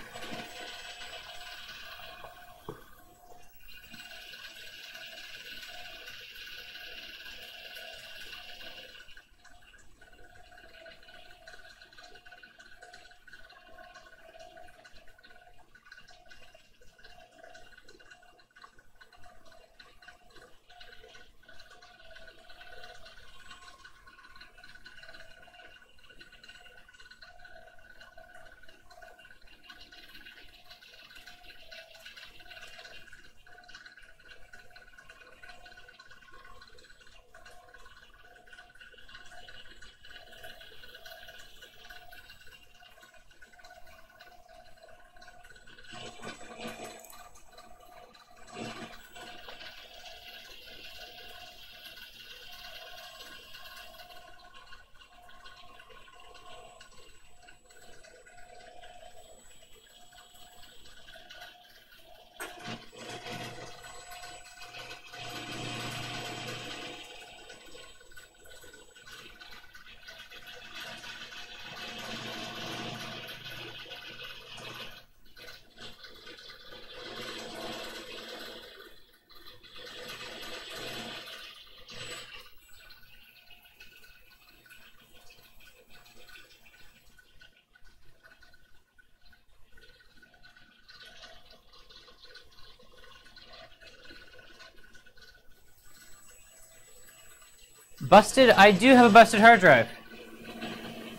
Busted? I do have a busted hard drive.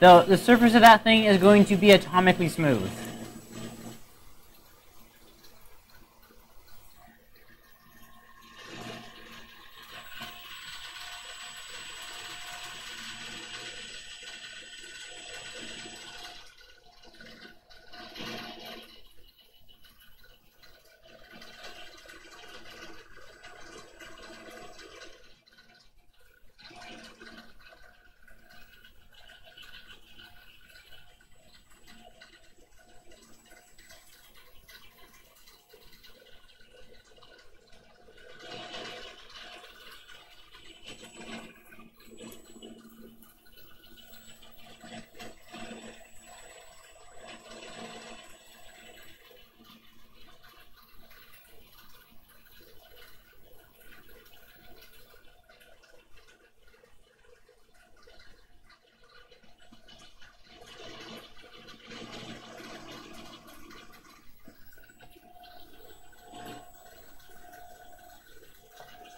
Though the surface of that thing is going to be atomically smooth.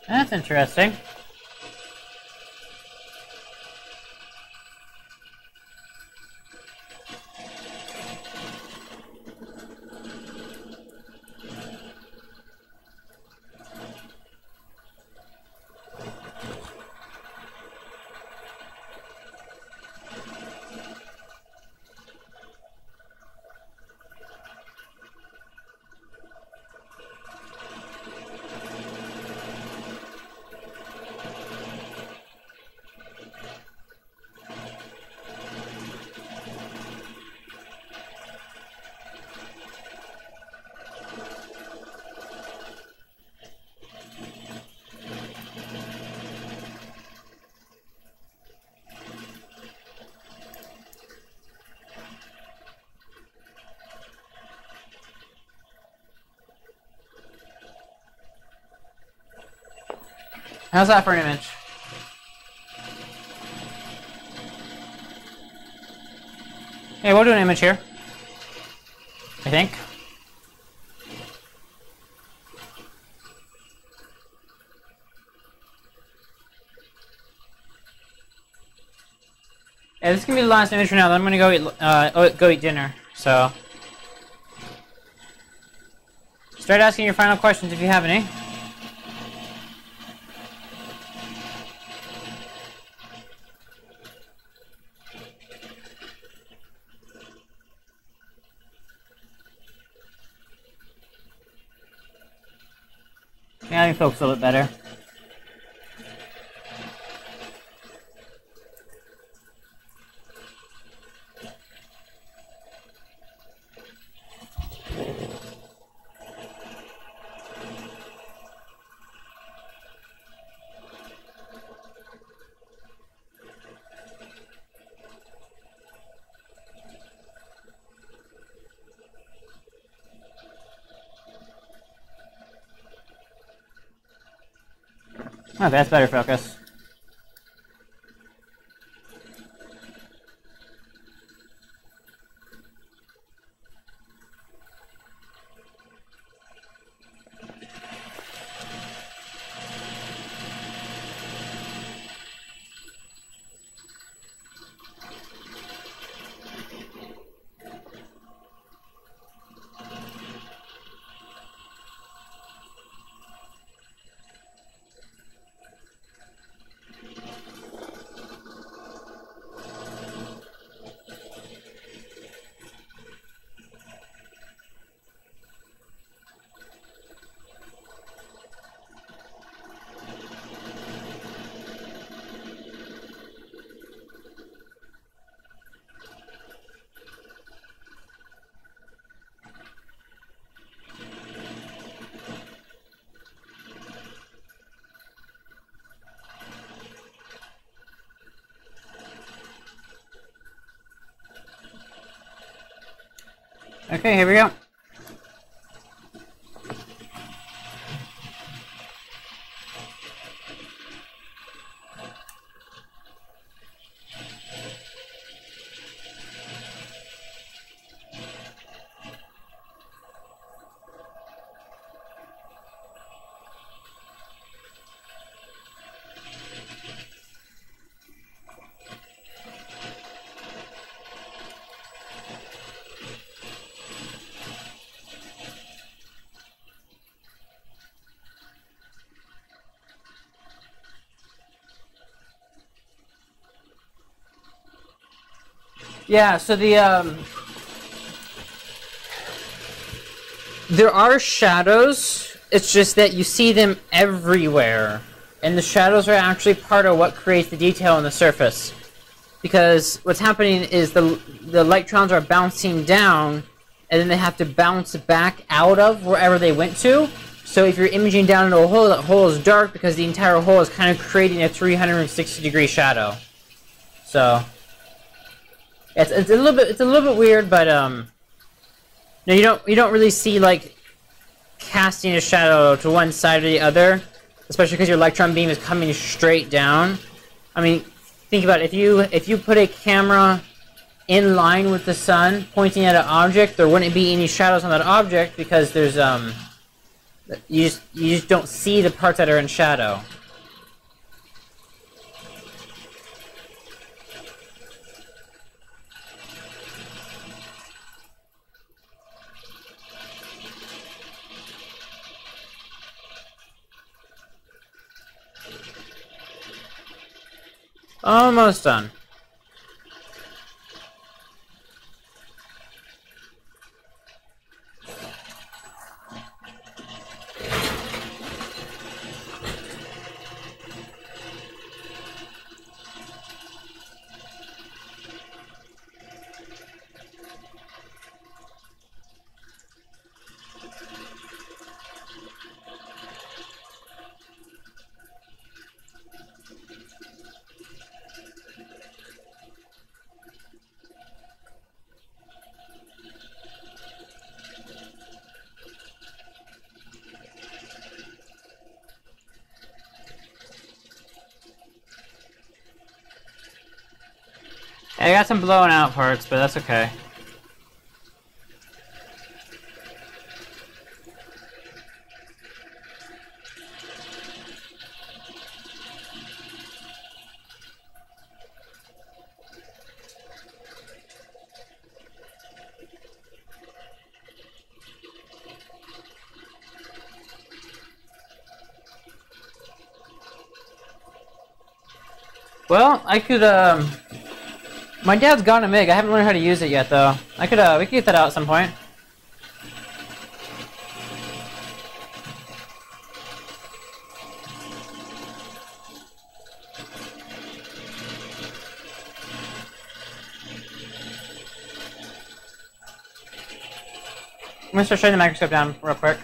That's interesting. How's that for an image? Hey, we'll do an image here. I think. Yeah, this is gonna be the last image for now. Then I'm gonna go eat dinner. So, start asking your final questions if you have any. Yeah, let me focus a little bit better. Okay, that's better focus. Okay, here we go. Yeah, so there are shadows, it's just that you see them everywhere. And the shadows are actually part of what creates the detail on the surface. Because what's happening is the electrons are bouncing down, and then they have to bounce back out of wherever they went to. So if you're imaging down into a hole, that hole is dark because the entire hole is kind of creating a 360-degree shadow. So it's a little bit weird, but no, you don't really see like casting a shadow to one side or the other, especially because your electron beam is coming straight down. I mean, think about it. If you put a camera in line with the sun, pointing at an object, there wouldn't be any shadows on that object because there's you just don't see the parts that are in shadow. Almost done. I got some blown out parts, but that's okay. Well, I could, my dad's got a MIG. I haven't learned how to use it yet, though. We could get that out at some point. I'm gonna start shutting the microscope down real quick.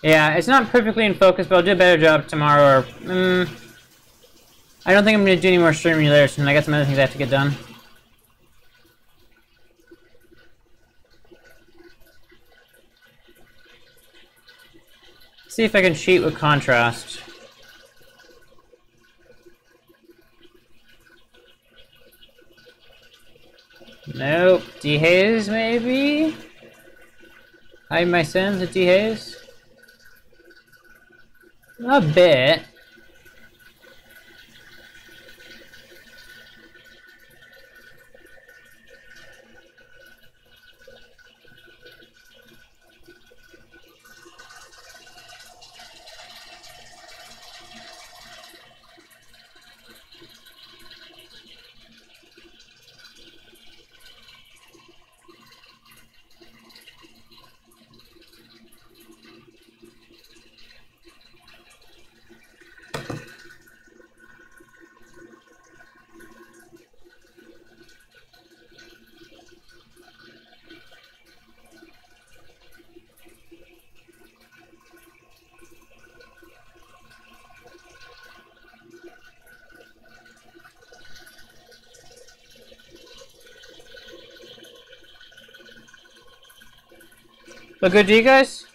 Yeah, it's not perfectly in focus, but I'll do a better job tomorrow, or... I don't think I'm going to do any more streaming later soon. I got some other things I have to get done. See if I can cheat with contrast. Nope. Dehaze, maybe? Hide my sins at dehaze? A bit. Look good to you guys?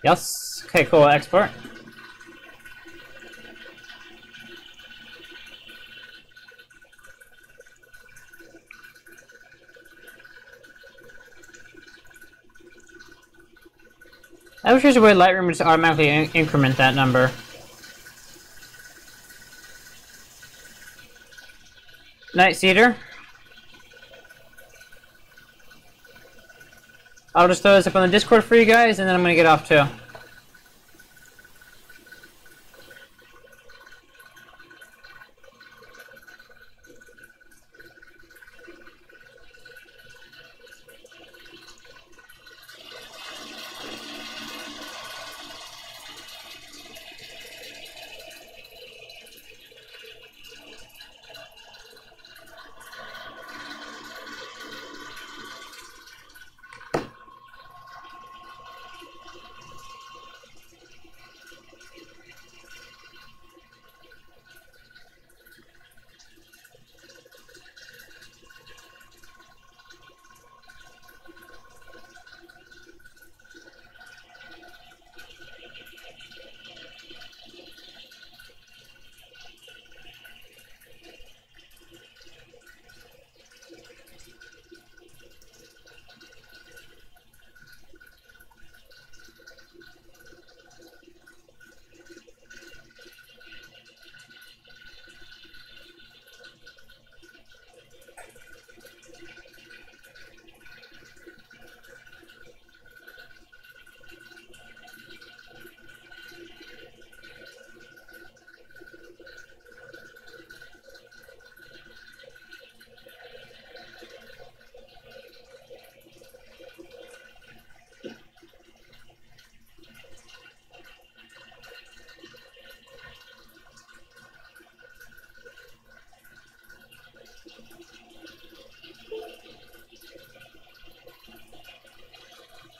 Yes. Okay, cool. Export. I wish there's a way Lightroom would just automatically increment that number. Night Cedar. I'll just throw this up on the Discord for you guys, and then I'm gonna get off too.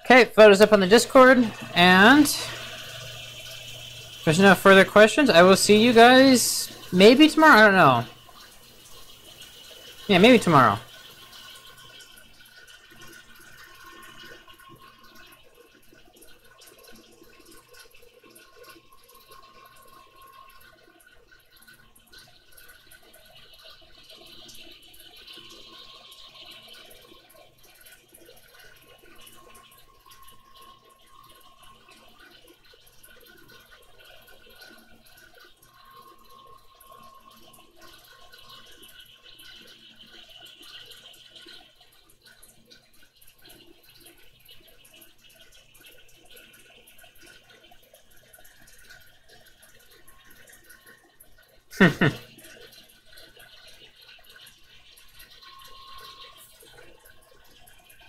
Okay, photos up on the Discord, and if there's no further questions, I will see you guys maybe tomorrow. I don't know. Yeah, maybe tomorrow.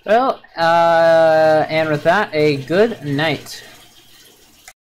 Well, and with that, a good night.